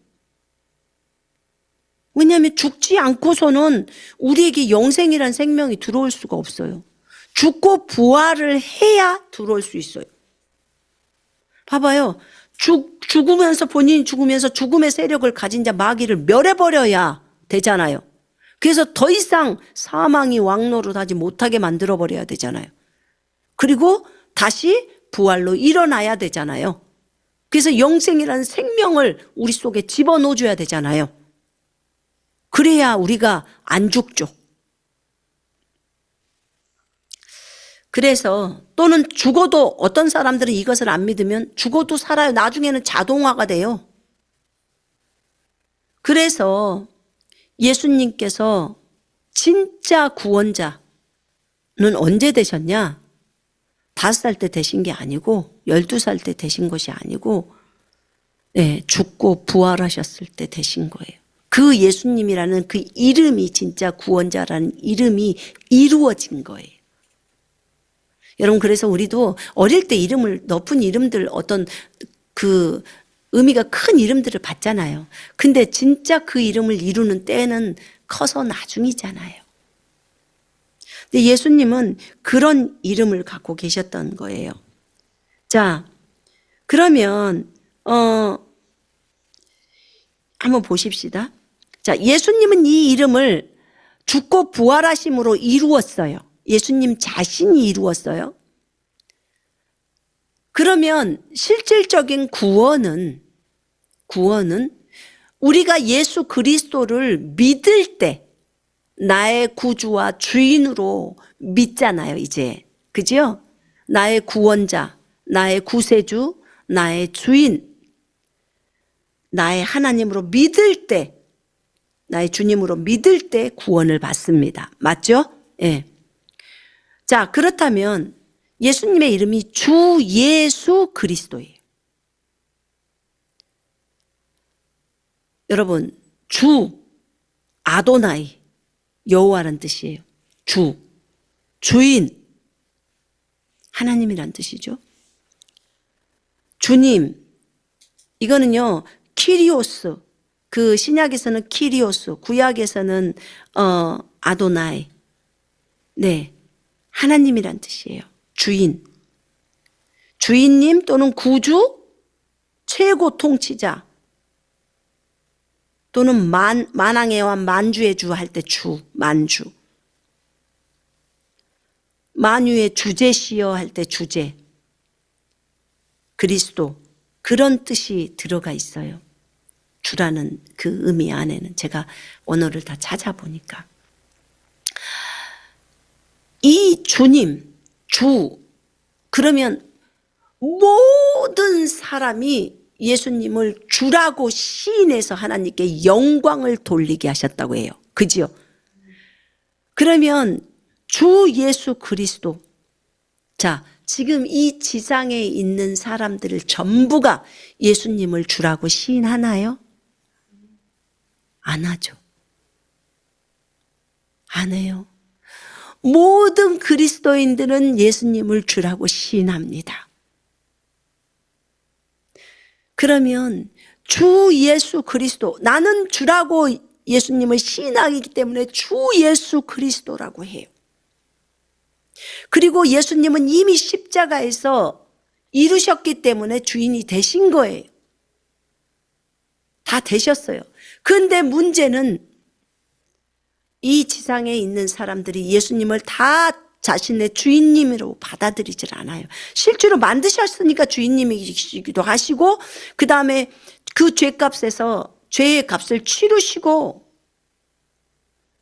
왜냐하면 죽지 않고서는 우리에게 영생이란 생명이 들어올 수가 없어요. 죽고 부활을 해야 들어올 수 있어요. 봐봐요. 죽으면서 본인이 죽으면서 죽음의 세력을 가진 자 마귀를 멸해버려야 되잖아요. 그래서 더 이상 사망이 왕노릇하지 못하게 만들어버려야 되잖아요. 그리고 다시 부활로 일어나야 되잖아요. 그래서 영생이라는 생명을 우리 속에 집어넣어줘야 되잖아요. 그래야 우리가 안 죽죠. 그래서 또는 죽어도 어떤 사람들은 이것을 안 믿으면 죽어도 살아요. 나중에는 자동화가 돼요. 그래서 예수님께서 진짜 구원자는 언제 되셨냐? 5살 때 되신 게 아니고 12살 때 되신 것이 아니고 죽고 부활하셨을 때 되신 거예요. 그 예수님이라는 그 이름이 진짜 구원자라는 이름이 이루어진 거예요. 여러분 그래서 우리도 어릴 때 이름을 높은 이름들 어떤 그 의미가 큰 이름들을 받잖아요. 근데 진짜 그 이름을 이루는 때는 커서 나중이잖아요. 근데 예수님은 그런 이름을 갖고 계셨던 거예요. 자, 그러면 한번 보십시다. 자, 예수님은 이 이름을 죽고 부활하심으로 이루었어요. 예수님 자신이 이루었어요. 그러면 실질적인 구원은 우리가 예수 그리스도를 믿을 때 나의 구주와 주인으로 믿잖아요, 이제. 그죠? 나의 구원자, 나의 구세주, 나의 주인, 나의 하나님으로 믿을 때, 나의 주님으로 믿을 때 구원을 받습니다. 맞죠? 예. 자, 그렇다면 예수님의 이름이 주 예수 그리스도예요. 여러분, 주, 아도나이, 여호와라는 뜻이에요. 주, 주인, 하나님이란 뜻이죠. 주님, 이거는요, 키리오스, 그 신약에서는 키리오스, 구약에서는 아도나이, 네, 하나님이란 뜻이에요. 주인, 주인님 또는 구주, 최고 통치자, 또는 만왕의 왕 만주의 주 할 때 주, 만주. 만유의 주제시여 할 때 주제. 그리스도. 그런 뜻이 들어가 있어요. 주라는 그 의미 안에는 제가 원어를 다 찾아보니까. 이 주님, 주. 그러면 모든 사람이 예수님을 주라고 시인해서 하나님께 영광을 돌리게 하셨다고 해요. 그지요? 그러면 주 예수 그리스도. 자, 지금 이 지상에 있는 사람들을 전부가 예수님을 주라고 시인하나요? 안 하죠. 안 해요. 모든 그리스도인들은 예수님을 주라고 시인합니다. 그러면 주 예수 그리스도, 나는 주라고 예수님을 시인하기 때문에 주 예수 그리스도라고 해요. 그리고 예수님은 이미 십자가에서 이루셨기 때문에 주인이 되신 거예요. 다 되셨어요. 그런데 문제는 이 지상에 있는 사람들이 예수님을 다 자신의 주인님으로 받아들이질 않아요. 실제로 만드셨으니까 주인님이시기도 하시고, 그 다음에 그 죄값에서 죄의 값을 치르시고,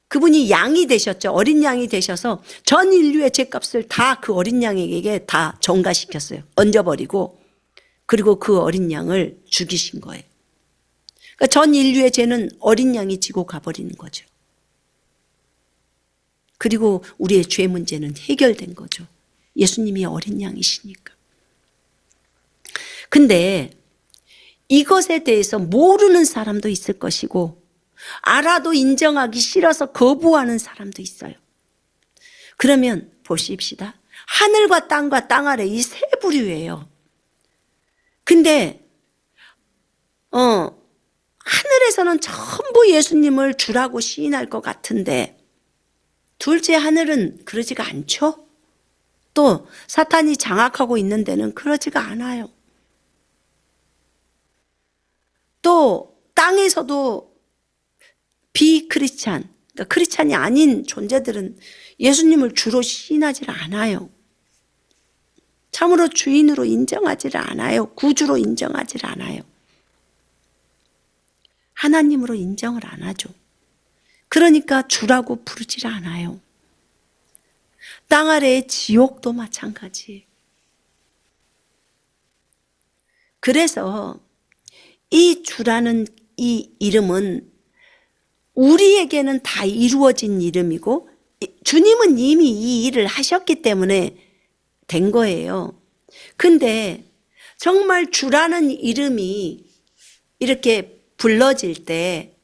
그분이 양이 되셨죠. 어린 양이 되셔서 전 인류의 죄값을 다 그 어린 양에게 다 전가시켰어요. 얹어버리고, 그리고 그 어린 양을 죽이신 거예요. 그러니까 전 인류의 죄는 어린 양이 지고 가버리는 거죠. 그리고 우리의 죄 문제는 해결된 거죠. 예수님이 어린 양이시니까. 근데 이것에 대해서 모르는 사람도 있을 것이고, 알아도 인정하기 싫어서 거부하는 사람도 있어요. 그러면 보십시다. 하늘과 땅 아래 이 세 부류예요. 근데 하늘에서는 전부 예수님을 주라고 시인할 것 같은데, 둘째 하늘은 그러지가 않죠. 또 사탄이 장악하고 있는 데는 그러지가 않아요. 또 땅에서도 비크리스찬, 그러니까 크리스찬이 아닌 존재들은 예수님을 주로 시인하지 않아요. 참으로 주인으로 인정하지를 않아요. 구주로 인정하지를 않아요. 하나님으로 인정을 안 하죠. 그러니까 주라고 부르질 않아요. 땅 아래의 지옥도 마찬가지예요. 그래서 이 주라는 이 이름은 우리에게는 다 이루어진 이름이고 주님은 이미 이 일을 하셨기 때문에 된 거예요. 근데 정말 주라는 이름이 이렇게 불러질 때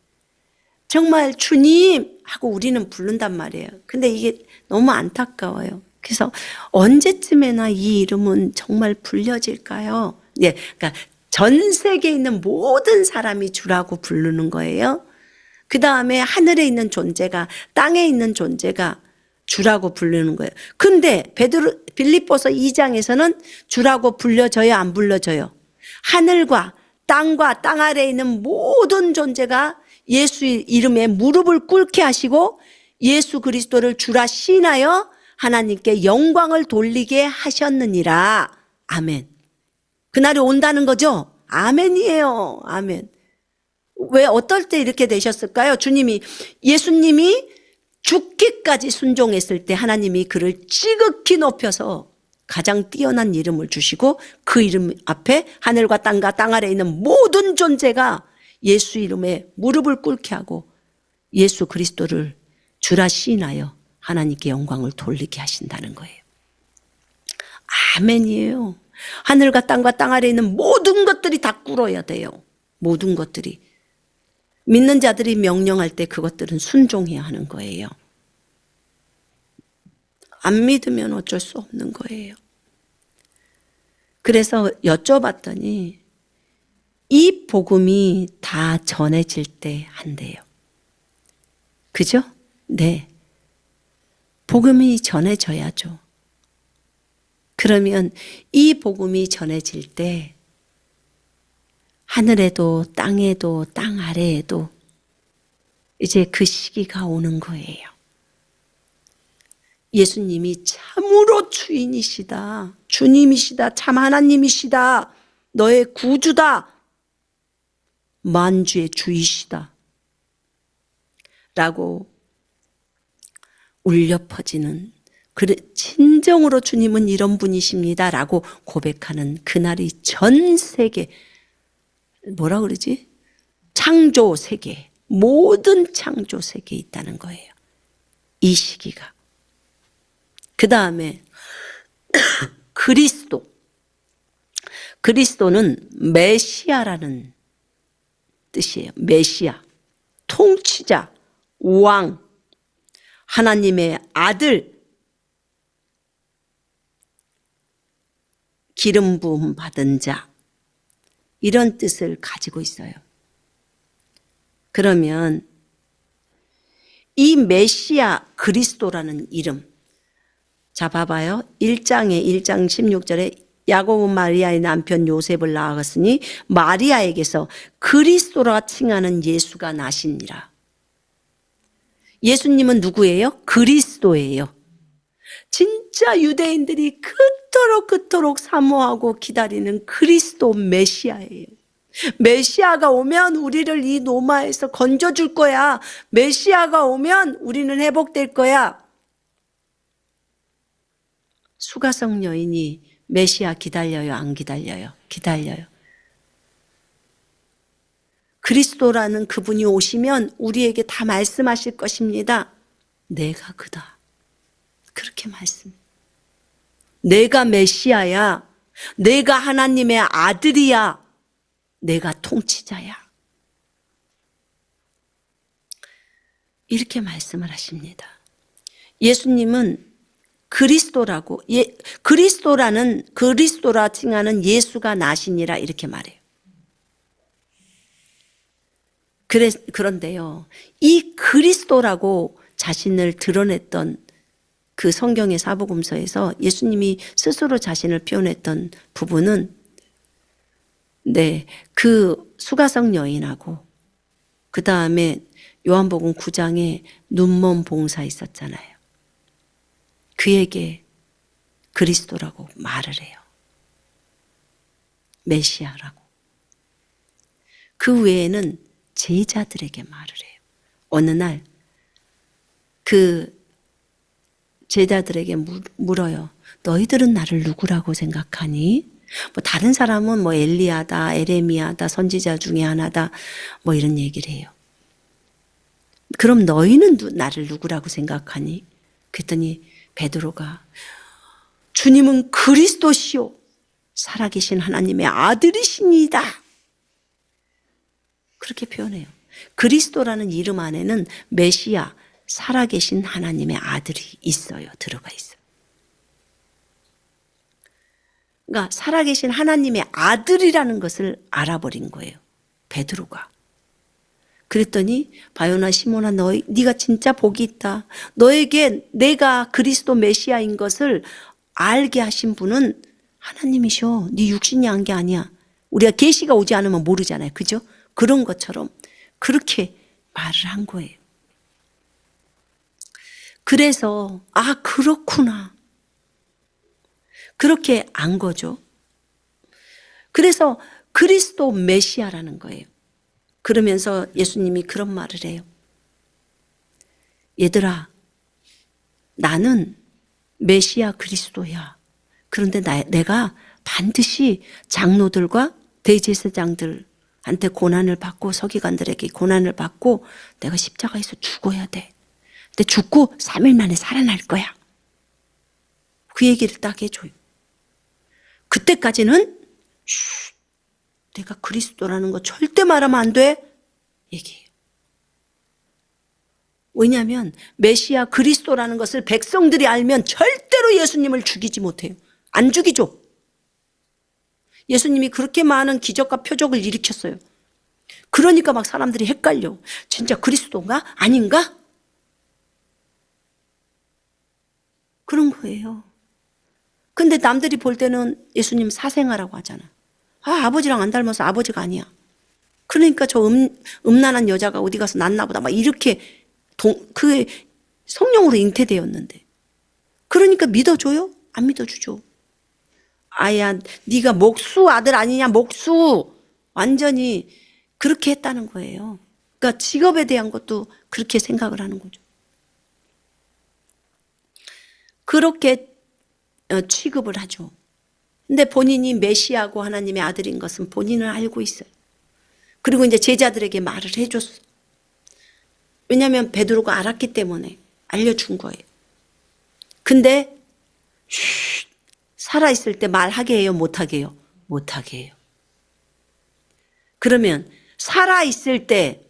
정말 주님 하고 우리는 부른단 말이에요. 근데 이게 너무 안타까워요. 그래서 언제쯤에나 이 이름은 정말 불려질까요? 예, 그러니까 전 세계에 있는 모든 사람이 주라고 부르는 거예요. 그 다음에 하늘에 있는 존재가, 땅에 있는 존재가 주라고 부르는 거예요. 근데 빌립보서 2장에서는 주라고 불려져요, 안 불려져요? 하늘과 땅과 땅 아래에 있는 모든 존재가 예수의 이름에 무릎을 꿇게 하시고 예수 그리스도를 주라 시인하여 하나님께 영광을 돌리게 하셨느니라. 아멘. 그날이 온다는 거죠? 아멘이에요. 아멘. 왜 어떨 때 이렇게 되셨을까요? 예수님이 죽기까지 순종했을 때 하나님이 그를 지극히 높여서 가장 뛰어난 이름을 주시고 그 이름 앞에 하늘과 땅과 땅 아래에 있는 모든 존재가 예수 이름에 무릎을 꿇게 하고 예수 그리스도를 주라 시인하여 하나님께 영광을 돌리게 하신다는 거예요. 아멘이에요. 하늘과 땅과 땅 아래에 있는 모든 것들이 다 꿇어야 돼요. 모든 것들이. 믿는 자들이 명령할 때 그것들은 순종해야 하는 거예요. 안 믿으면 어쩔 수 없는 거예요. 그래서 여쭤봤더니 이 복음이 다 전해질 때 한대요. 그죠? 네. 복음이 전해져야죠. 그러면 이 복음이 전해질 때 하늘에도 땅에도 땅 아래에도 이제 그 시기가 오는 거예요. 예수님이 참으로 주인이시다. 주님이시다. 참 하나님이시다. 너의 구주다. 만주의 주이시다. 라고 울려 퍼지는 진정으로 주님은 이런 분이십니다. 라고 고백하는 그날이 전 세계 뭐라 그러지? 창조 세계, 모든 창조 세계에 있다는 거예요. 이 시기가. 그 다음에 그리스도는 메시아라는 뜻이에요. 메시아, 통치자, 왕, 하나님의 아들, 기름 부음 받은 자, 이런 뜻을 가지고 있어요. 그러면 이 메시아 그리스도라는 이름, 자 봐봐요. 1장 16절에 야고보 마리아의 남편 요셉을 낳았으니 마리아에게서 그리스도라 칭하는 예수가 나시니라. 예수님은 누구예요? 그리스도예요. 진짜 유대인들이 그토록 사모하고 기다리는 그리스도 메시아예요. 메시아가 오면 우리를 이 노마에서 건져줄 거야. 메시아가 오면 우리는 회복될 거야. 수가성 여인이 메시아 기다려요, 안 기다려요? 기다려요. 그리스도라는 그분이 오시면 우리에게 다 말씀하실 것입니다. 내가 그다. 그렇게 말씀. 내가 메시아야. 내가 하나님의 아들이야. 내가 통치자야. 이렇게 말씀을 하십니다. 예수님은 그리스도라 칭하는 예수가 나시니라 이렇게 말해요. 그런데요, 이 그리스도라고 자신을 드러냈던 그 성경의 사복음서에서 예수님이 스스로 자신을 표현했던 부분은 그 수가성 여인하고 그 다음에 요한복음 9장에 눈먼 봉사 있었잖아요. 그에게 그리스도라고 말을 해요. 메시아라고. 그 외에는 제자들에게 말을 해요. 어느 날 그 제자들에게 물어요. 너희들은 나를 누구라고 생각하니? 뭐 다른 사람은 뭐 엘리야다, 에레미야다, 선지자 중에 하나다, 뭐 이런 얘기를 해요. 그럼 너희는 나를 누구라고 생각하니? 그랬더니 베드로가 주님은 그리스도시요 살아계신 하나님의 아들이시니이다. 그렇게 표현해요. 그리스도라는 이름 안에는 메시아, 살아계신 하나님의 아들이 있어요. 들어가 있어요. 그러니까 살아계신 하나님의 아들이라는 것을 알아버린 거예요. 베드로가. 그랬더니 바요나 시몬아 네가 진짜 복이 있다. 너에게 내가 그리스도 메시아인 것을 알게 하신 분은 하나님이셔. 네 육신이 한 게 아니야. 우리가 계시가 오지 않으면 모르잖아요. 그죠? 그런 것처럼 그렇게 말을 한 거예요. 그래서 그렇구나. 그렇게 안 거죠. 그래서 그리스도 메시아라는 거예요. 그러면서 예수님이 그런 말을 해요. 얘들아, 나는 메시아 그리스도야. 그런데 내가 반드시 장로들과 대제사장들한테 고난을 받고 서기관들에게 고난을 받고 내가 십자가에서 죽어야 돼. 근데 죽고 3일 만에 살아날 거야. 그 얘기를 딱 해줘요. 그때까지는 내가 그리스도라는 거 절대 말하면 안 돼. 얘기해요. 왜냐하면 메시아 그리스도라는 것을 백성들이 알면 절대로 예수님을 죽이지 못해요. 안 죽이죠. 예수님이 그렇게 많은 기적과 표적을 일으켰어요. 그러니까 막 사람들이 헷갈려. 진짜 그리스도인가? 아닌가? 그런 거예요. 근데 남들이 볼 때는 예수님 사생아라고 하잖아. 아버지랑 안 닮아서 아버지가 아니야. 그러니까 저 음란한 여자가 어디 가서 낳나 보다. 막 이렇게 그 성령으로 잉태되었는데. 그러니까 믿어줘요? 안 믿어주죠. 아야, 네가 목수 아들 아니냐, 목수. 완전히 그렇게 했다는 거예요. 그러니까 직업에 대한 것도 그렇게 생각을 하는 거죠. 그렇게 취급을 하죠. 근데 본인이 메시아고 하나님의 아들인 것은 본인은 알고 있어요. 그리고 이제 제자들에게 말을 해줬어. 왜냐하면 베드로가 알았기 때문에 알려준 거예요. 근데 살아있을 때 말하게 해요? 못하게 해요? 못하게 해요. 그러면 살아있을 때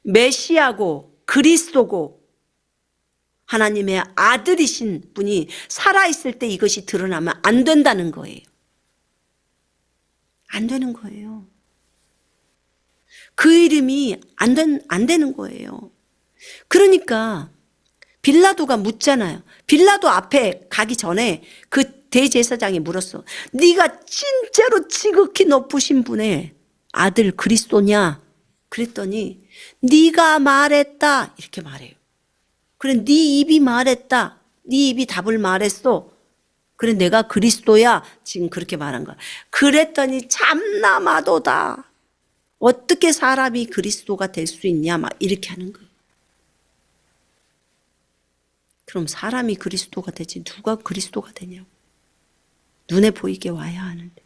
메시아고 그리스도고 하나님의 아들이신 분이 살아있을 때 이것이 드러나면 안 된다는 거예요. 안 되는 거예요. 그 이름이 안 되는 거예요. 그러니까 빌라도가 묻잖아요. 빌라도 앞에 가기 전에 그 대제사장이 물었어. 네가 진짜로 지극히 높으신 분의 아들 그리스도냐? 그랬더니 네가 말했다 이렇게 말해요. 그래 네 입이 말했다. 네 입이 답을 말했어. 그래 내가 그리스도야. 지금 그렇게 말한 거야. 그랬더니 참나마도다. 어떻게 사람이 그리스도가 될 수 있냐 막 이렇게 하는 거예요. 그럼 사람이 그리스도가 되지 누가 그리스도가 되냐고. 눈에 보이게 와야 하는데.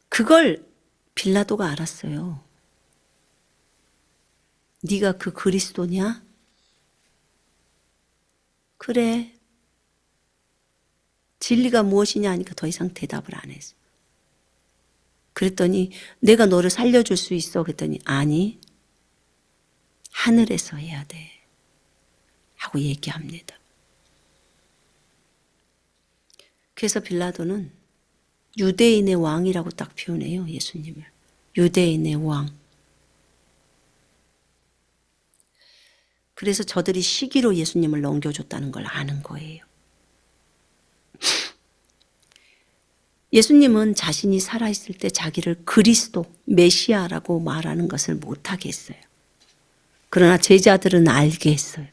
그걸 빌라도가 알았어요. 네가 그 그리스도냐? 그래. 진리가 무엇이냐 하니까 더 이상 대답을 안 했어. 그랬더니 내가 너를 살려줄 수 있어. 그랬더니 아니. 하늘에서 해야 돼. 하고 얘기합니다. 그래서 빌라도는 유대인의 왕이라고 딱 표현해요. 예수님을. 유대인의 왕. 그래서 저들이 시기로 예수님을 넘겨줬다는 걸 아는 거예요. 예수님은 자신이 살아있을 때 자기를 그리스도, 메시아라고 말하는 것을 못하게 했어요. 그러나 제자들은 알게 했어요.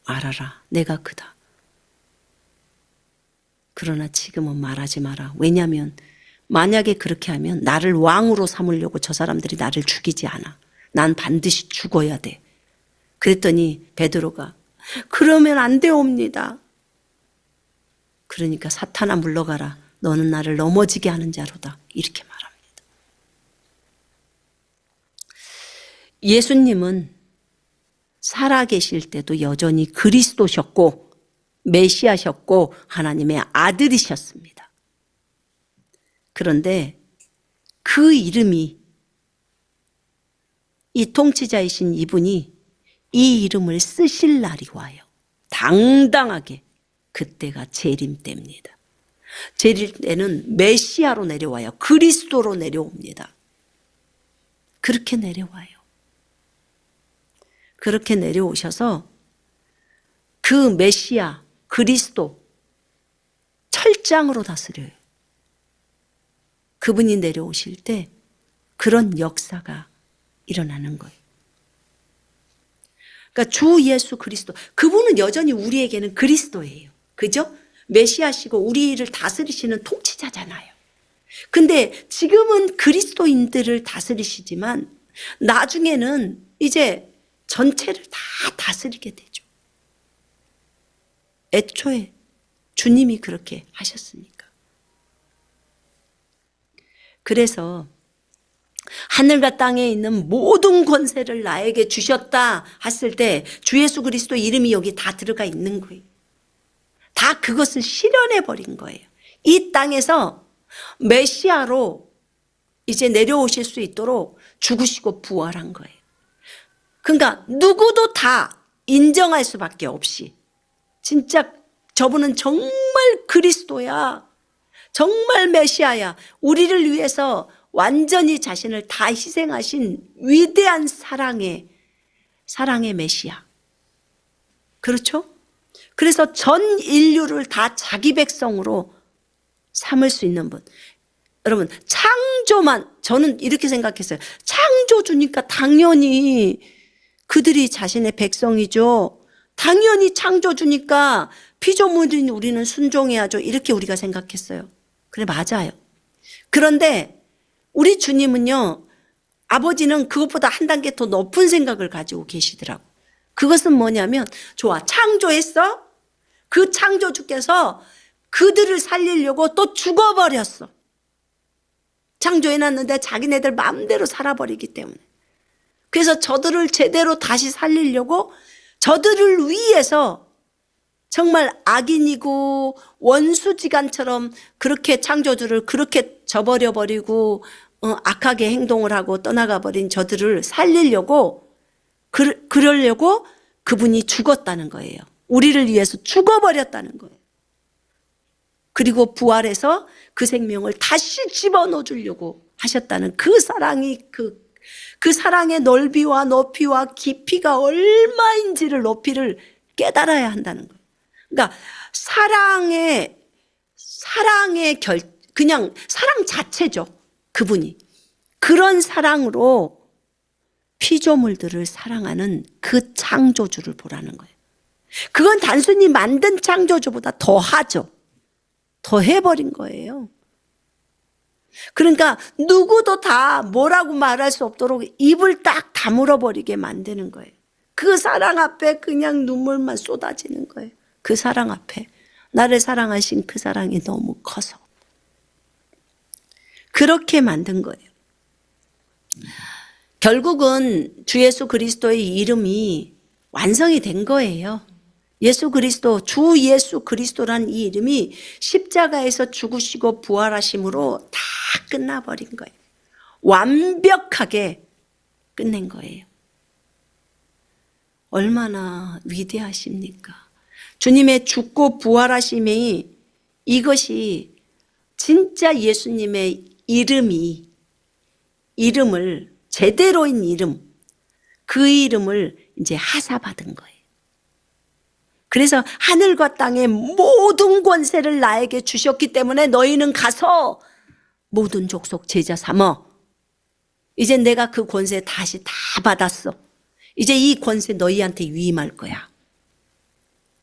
알아라. 내가 그다. 그러나 지금은 말하지 마라. 왜냐하면 만약에 그렇게 하면 나를 왕으로 삼으려고 저 사람들이 나를 죽이지 않아. 난 반드시 죽어야 돼. 그랬더니 베드로가 그러면 안 되옵니다. 그러니까 사탄아 물러가라. 너는 나를 넘어지게 하는 자로다. 이렇게 말합니다. 예수님은 살아계실 때도 여전히 그리스도셨고 메시아셨고 하나님의 아들이셨습니다. 그런데 그 이름이 이 통치자이신 이분이 이 이름을 쓰실 날이 와요. 당당하게. 그때가 재림 때입니다. 재림 때는 메시아로 내려와요. 그리스도로 내려옵니다. 그렇게 내려와요. 그렇게 내려오셔서 그 메시아 그리스도 철장으로 다스려요. 그분이 내려오실 때 그런 역사가 일어나는 거예요. 그러니까 주 예수 그리스도, 그분은 여전히 우리에게는 그리스도예요. 그죠? 메시아시고 우리를 다스리시는 통치자잖아요. 근데 지금은 그리스도인들을 다스리시지만 나중에는 이제 전체를 다 다스리게 되죠. 애초에 주님이 그렇게 하셨으니까. 그래서 하늘과 땅에 있는 모든 권세를 나에게 주셨다 했을 때 주 예수 그리스도 이름이 여기 다 들어가 있는 거예요. 다 그것을 실현해 버린 거예요. 이 땅에서 메시아로 이제 내려오실 수 있도록 죽으시고 부활한 거예요. 그러니까 누구도 다 인정할 수밖에 없이 진짜 저분은 정말 그리스도야. 정말 메시아야. 우리를 위해서 완전히 자신을 다 희생하신 위대한 사랑의 메시아. 그렇죠? 그래서 전 인류를 다 자기 백성으로 삼을 수 있는 분. 여러분 창조만, 저는 이렇게 생각했어요. 창조주니까 당연히 그들이 자신의 백성이죠. 당연히 창조주니까 피조물인 우리는 순종해야죠. 이렇게 우리가 생각했어요. 그래 맞아요. 그런데 우리 주님은요, 아버지는 그것보다 한 단계 더 높은 생각을 가지고 계시더라고. 그것은 뭐냐면, 좋아, 창조했어? 그 창조주께서 그들을 살리려고 또 죽어버렸어. 창조해놨는데 자기네들 마음대로 살아버리기 때문에. 그래서 저들을 제대로 다시 살리려고 저들을 위해서 정말 악인이고 원수지간처럼 그렇게 창조주를 그렇게 저버려버리고 악하게 행동을 하고 떠나가버린 저들을 살리려고 그러려고 그분이 죽었다는 거예요. 우리를 위해서 죽어버렸다는 거예요. 그리고 부활해서 그 생명을 다시 집어넣어 주려고 하셨다는 그 사랑이 그 사랑의 넓이와 높이와 깊이가 얼마인지를 높이를 깨달아야 한다는 거예요. 그러니까 그냥 사랑 자체죠. 그분이. 그런 사랑으로 피조물들을 사랑하는 그 창조주를 보라는 거예요. 그건 단순히 만든 창조주보다 더 하죠. 더 해버린 거예요. 그러니까 누구도 다 뭐라고 말할 수 없도록 입을 딱 다물어버리게 만드는 거예요. 그 사랑 앞에 그냥 눈물만 쏟아지는 거예요. 그 사랑 앞에 나를 사랑하신 그 사랑이 너무 커서 그렇게 만든 거예요. 결국은 주 예수 그리스도의 이름이 완성이 된 거예요. 예수 그리스도, 주 예수 그리스도란 이 이름이 십자가에서 죽으시고 부활하심으로 다 끝나버린 거예요. 완벽하게 끝낸 거예요. 얼마나 위대하십니까? 주님의 죽고 부활하심이 이것이 진짜 예수님의 이름을 제대로인 이름, 그 이름을 이제 하사받은 거예요. 그래서 하늘과 땅의 모든 권세를 나에게 주셨기 때문에 너희는 가서 모든 족속 제자 삼어. 이제 내가 그 권세 다시 다 받았어. 이제 이 권세 너희한테 위임할 거야.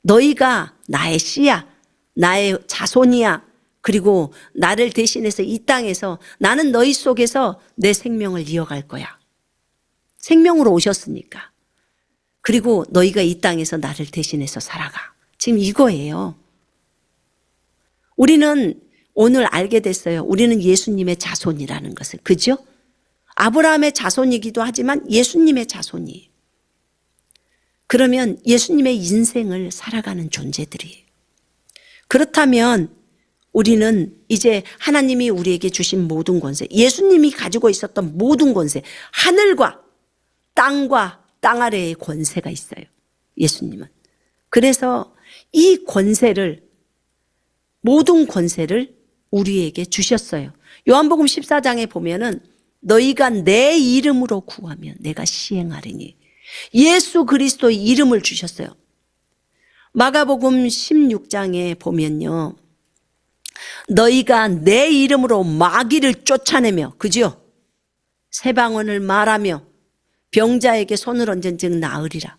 너희가 나의 씨야, 나의 자손이야. 그리고 나를 대신해서 이 땅에서 나는 너희 속에서 내 생명을 이어갈 거야. 생명으로 오셨으니까. 그리고 너희가 이 땅에서 나를 대신해서 살아가. 지금 이거예요. 우리는 오늘 알게 됐어요. 우리는 예수님의 자손이라는 것을. 그죠? 아브라함의 자손이기도 하지만 예수님의 자손이에요. 그러면 예수님의 인생을 살아가는 존재들이에요. 그렇다면 우리는 이제 하나님이 우리에게 주신 모든 권세, 예수님이 가지고 있었던 모든 권세, 하늘과 땅과 땅 아래의 권세가 있어요. 예수님은. 그래서 이 권세를, 모든 권세를 우리에게 주셨어요. 요한복음 14장에 보면은 너희가 내 이름으로 구하면 내가 시행하리니, 예수 그리스도의 이름을 주셨어요. 마가복음 16장에 보면요, 너희가 내 이름으로 마귀를 쫓아내며, 그죠? 새방언을 말하며 병자에게 손을 얹은 즉 나으리라.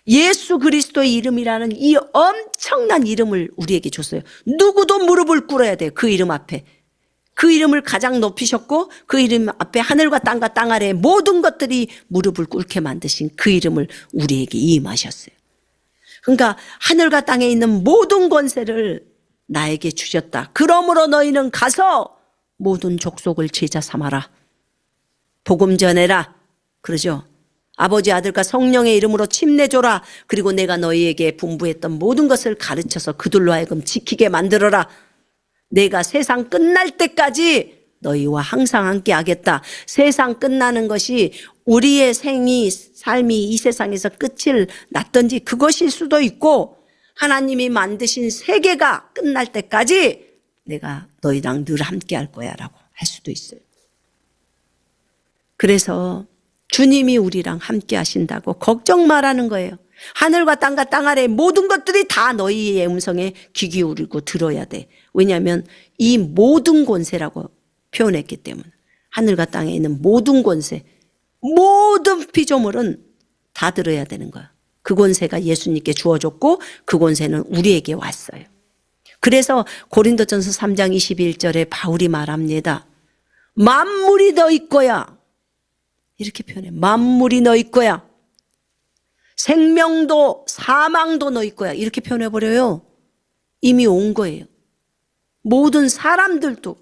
예수 그리스도의 이름이라는 이 엄청난 이름을 우리에게 줬어요. 누구도 무릎을 꿇어야 돼요. 그 이름 앞에. 그 이름을 가장 높이셨고 그 이름 앞에 하늘과 땅과 땅 아래의 모든 것들이 무릎을 꿇게 만드신 그 이름을 우리에게 임하셨어요. 그러니까 하늘과 땅에 있는 모든 권세를 나에게 주셨다. 그러므로 너희는 가서 모든 족속을 제자 삼아라. 복음 전해라. 그러죠. 아버지, 아들과 성령의 이름으로 침례줘라. 그리고 내가 너희에게 분부했던 모든 것을 가르쳐서 그들로 하여금 지키게 만들어라. 내가 세상 끝날 때까지 너희와 항상 함께 하겠다. 세상 끝나는 것이 우리의 삶이 이 세상에서 끝을 났든지 그것일 수도 있고, 하나님이 만드신 세계가 끝날 때까지 내가 너희랑 늘 함께 할 거야 라고 할 수도 있어요. 그래서 주님이 우리랑 함께 하신다고 걱정 말라는 거예요. 하늘과 땅과 땅 아래 모든 것들이 다 너희의 음성에 귀 기울이고 들어야 돼. 왜냐하면 이 모든 권세라고 표현했기 때문에. 하늘과 땅에 있는 모든 권세, 모든 피조물은 다 들어야 되는 거야. 그 권세가 예수님께 주어졌고 그 권세는 우리에게 왔어요. 그래서 고린도전서 3장 21절에 바울이 말합니다. 만물이 너희 거야. 이렇게 표현해. 만물이 너희 거야. 생명도 사망도 너희 거야. 이렇게 표현해버려요. 이미 온 거예요. 모든 사람들도,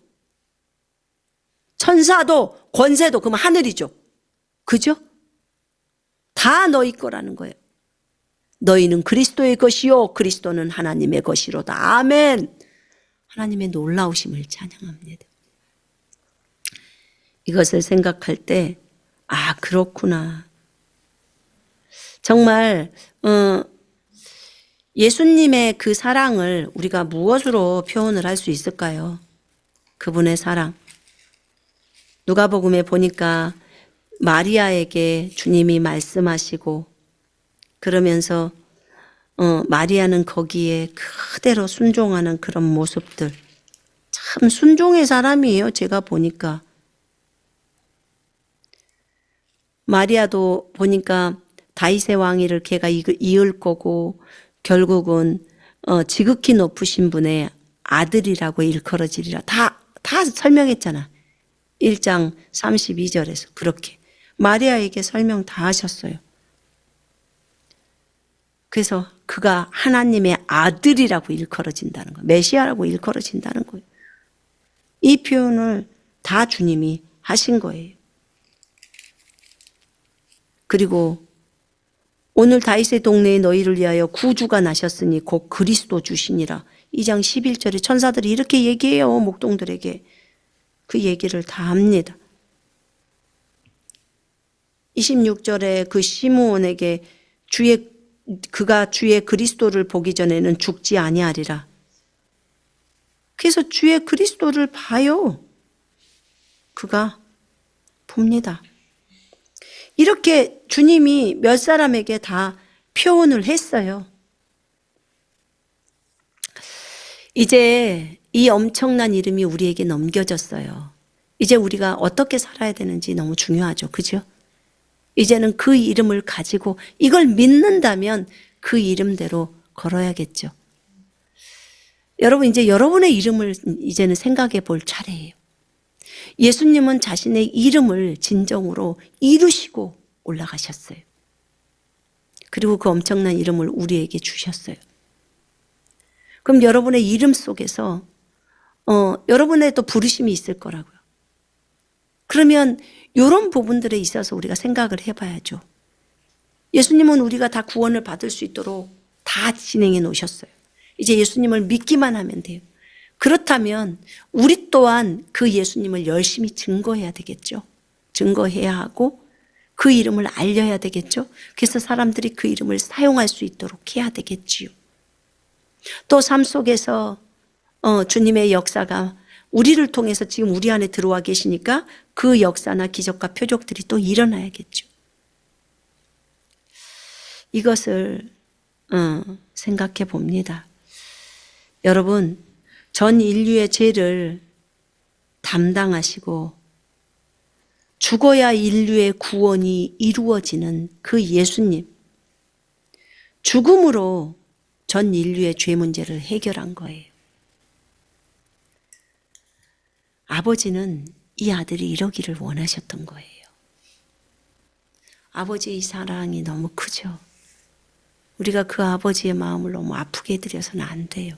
천사도, 권세도, 그러면 하늘이죠. 그죠? 다 너희 거라는 거예요. 너희는 그리스도의 것이요 그리스도는 하나님의 것이로다. 아멘. 하나님의 놀라우심을 찬양합니다. 이것을 생각할 때 아, 그렇구나. 정말 예수님의 그 사랑을 우리가 무엇으로 표현을 할 수 있을까요? 그분의 사랑. 누가복음에 보니까 마리아에게 주님이 말씀하시고 그러면서 마리아는 거기에 그대로 순종하는 그런 모습들. 참 순종의 사람이에요. 제가 보니까. 마리아도 보니까 다윗의 왕위를 걔가 이을 거고 결국은 지극히 높으신 분의 아들이라고 일컬어지리라. 다 설명했잖아. 1장 32절에서 그렇게 마리아에게 설명 다 하셨어요. 그래서 그가 하나님의 아들이라고 일컬어진다는 거예요. 메시아라고 일컬어진다는 거예요. 이 표현을 다 주님이 하신 거예요. 그리고 오늘 다윗의 동네에 너희를 위하여 구주가 나셨으니 곧 그리스도 주시니라. 2장 11절에 천사들이 이렇게 얘기해요. 목동들에게. 그 얘기를 다 합니다. 26절에 그 시므온에게 그가 주의 그리스도를 보기 전에는 죽지 아니하리라. 그래서 주의 그리스도를 봐요. 그가 봅니다. 이렇게 주님이 몇 사람에게 다 표현을 했어요. 이제 이 엄청난 이름이 우리에게 넘겨졌어요. 이제 우리가 어떻게 살아야 되는지 너무 중요하죠. 그죠? 이제는 그 이름을 가지고 이걸 믿는다면 그 이름대로 걸어야겠죠. 여러분, 이제 여러분의 이름을 이제는 생각해 볼 차례예요. 예수님은 자신의 이름을 진정으로 이루시고 올라가셨어요. 그리고 그 엄청난 이름을 우리에게 주셨어요. 그럼 여러분의 이름 속에서 여러분의 또 부르심이 있을 거라고요. 그러면 이런 부분들에 있어서 우리가 생각을 해봐야죠. 예수님은 우리가 다 구원을 받을 수 있도록 다 진행해 놓으셨어요. 이제 예수님을 믿기만 하면 돼요. 그렇다면 우리 또한 그 예수님을 열심히 증거해야 되겠죠. 증거해야 하고 그 이름을 알려야 되겠죠. 그래서 사람들이 그 이름을 사용할 수 있도록 해야 되겠지요. 또 삶 속에서 주님의 역사가 우리를 통해서 지금 우리 안에 들어와 계시니까 그 역사나 기적과 표적들이 또 일어나야겠죠. 이것을 생각해 봅니다. 여러분, 전 인류의 죄를 담당하시고 죽어야 인류의 구원이 이루어지는 그 예수님, 죽음으로 전 인류의 죄 문제를 해결한 거예요. 아버지는 이 아들이 이러기를 원하셨던 거예요. 아버지의 사랑이 너무 크죠. 우리가 그 아버지의 마음을 너무 아프게 해드려서는 안 돼요.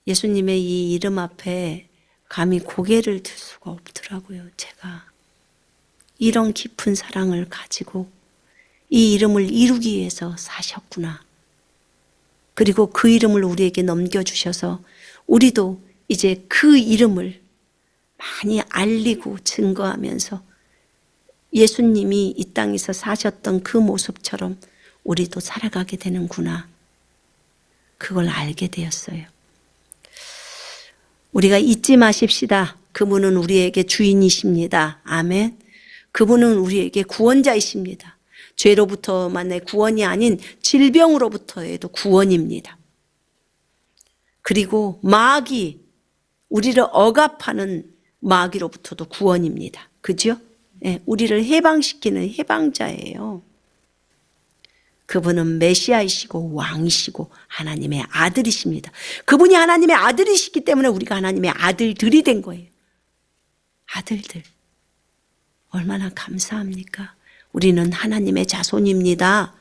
예수님의 이 이름 앞에 감히 고개를 들 수가 없더라고요. 제가 이런 깊은 사랑을 가지고 이 이름을 이루기 위해서 사셨구나. 그리고 그 이름을 우리에게 넘겨주셔서 우리도 이제 그 이름을 많이 알리고 증거하면서 예수님이 이 땅에서 사셨던 그 모습처럼 우리도 살아가게 되는구나. 그걸 알게 되었어요. 우리가 잊지 마십시다. 그분은 우리에게 주인이십니다. 아멘. 그분은 우리에게 구원자이십니다. 죄로부터만의 구원이 아닌 질병으로부터에도 구원입니다. 그리고 마귀, 우리를 억압하는 마귀로부터도 구원입니다. 그죠? 네, 우리를 해방시키는 해방자예요. 그분은 메시아이시고 왕이시고 하나님의 아들이십니다. 그분이 하나님의 아들이시기 때문에 우리가 하나님의 아들들이 된 거예요. 아들들. 얼마나 감사합니까? 우리는 하나님의 자손입니다.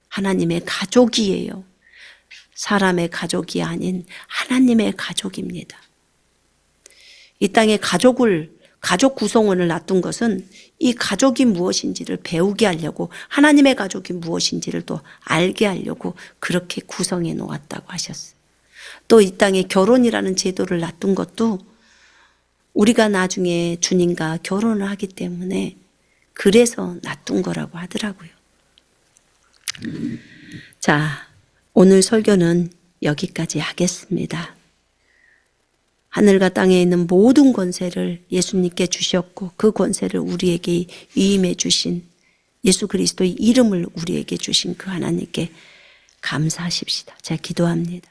하나님의 가족이에요. 사람의 가족이 아닌 하나님의 가족입니다. 이 땅에 가족 구성원을 놔둔 것은 이 가족이 무엇인지를 배우게 하려고, 하나님의 가족이 무엇인지를 또 알게 하려고 그렇게 구성해 놓았다고 하셨어요. 또 이 땅에 결혼이라는 제도를 놔둔 것도 우리가 나중에 주님과 결혼을 하기 때문에 그래서 놔둔 거라고 하더라고요. 자, 오늘 설교는 여기까지 하겠습니다. 하늘과 땅에 있는 모든 권세를 예수님께 주셨고 그 권세를 우리에게 위임해 주신 예수 그리스도의 이름을 우리에게 주신 그 하나님께 감사하십시다. 제가 기도합니다.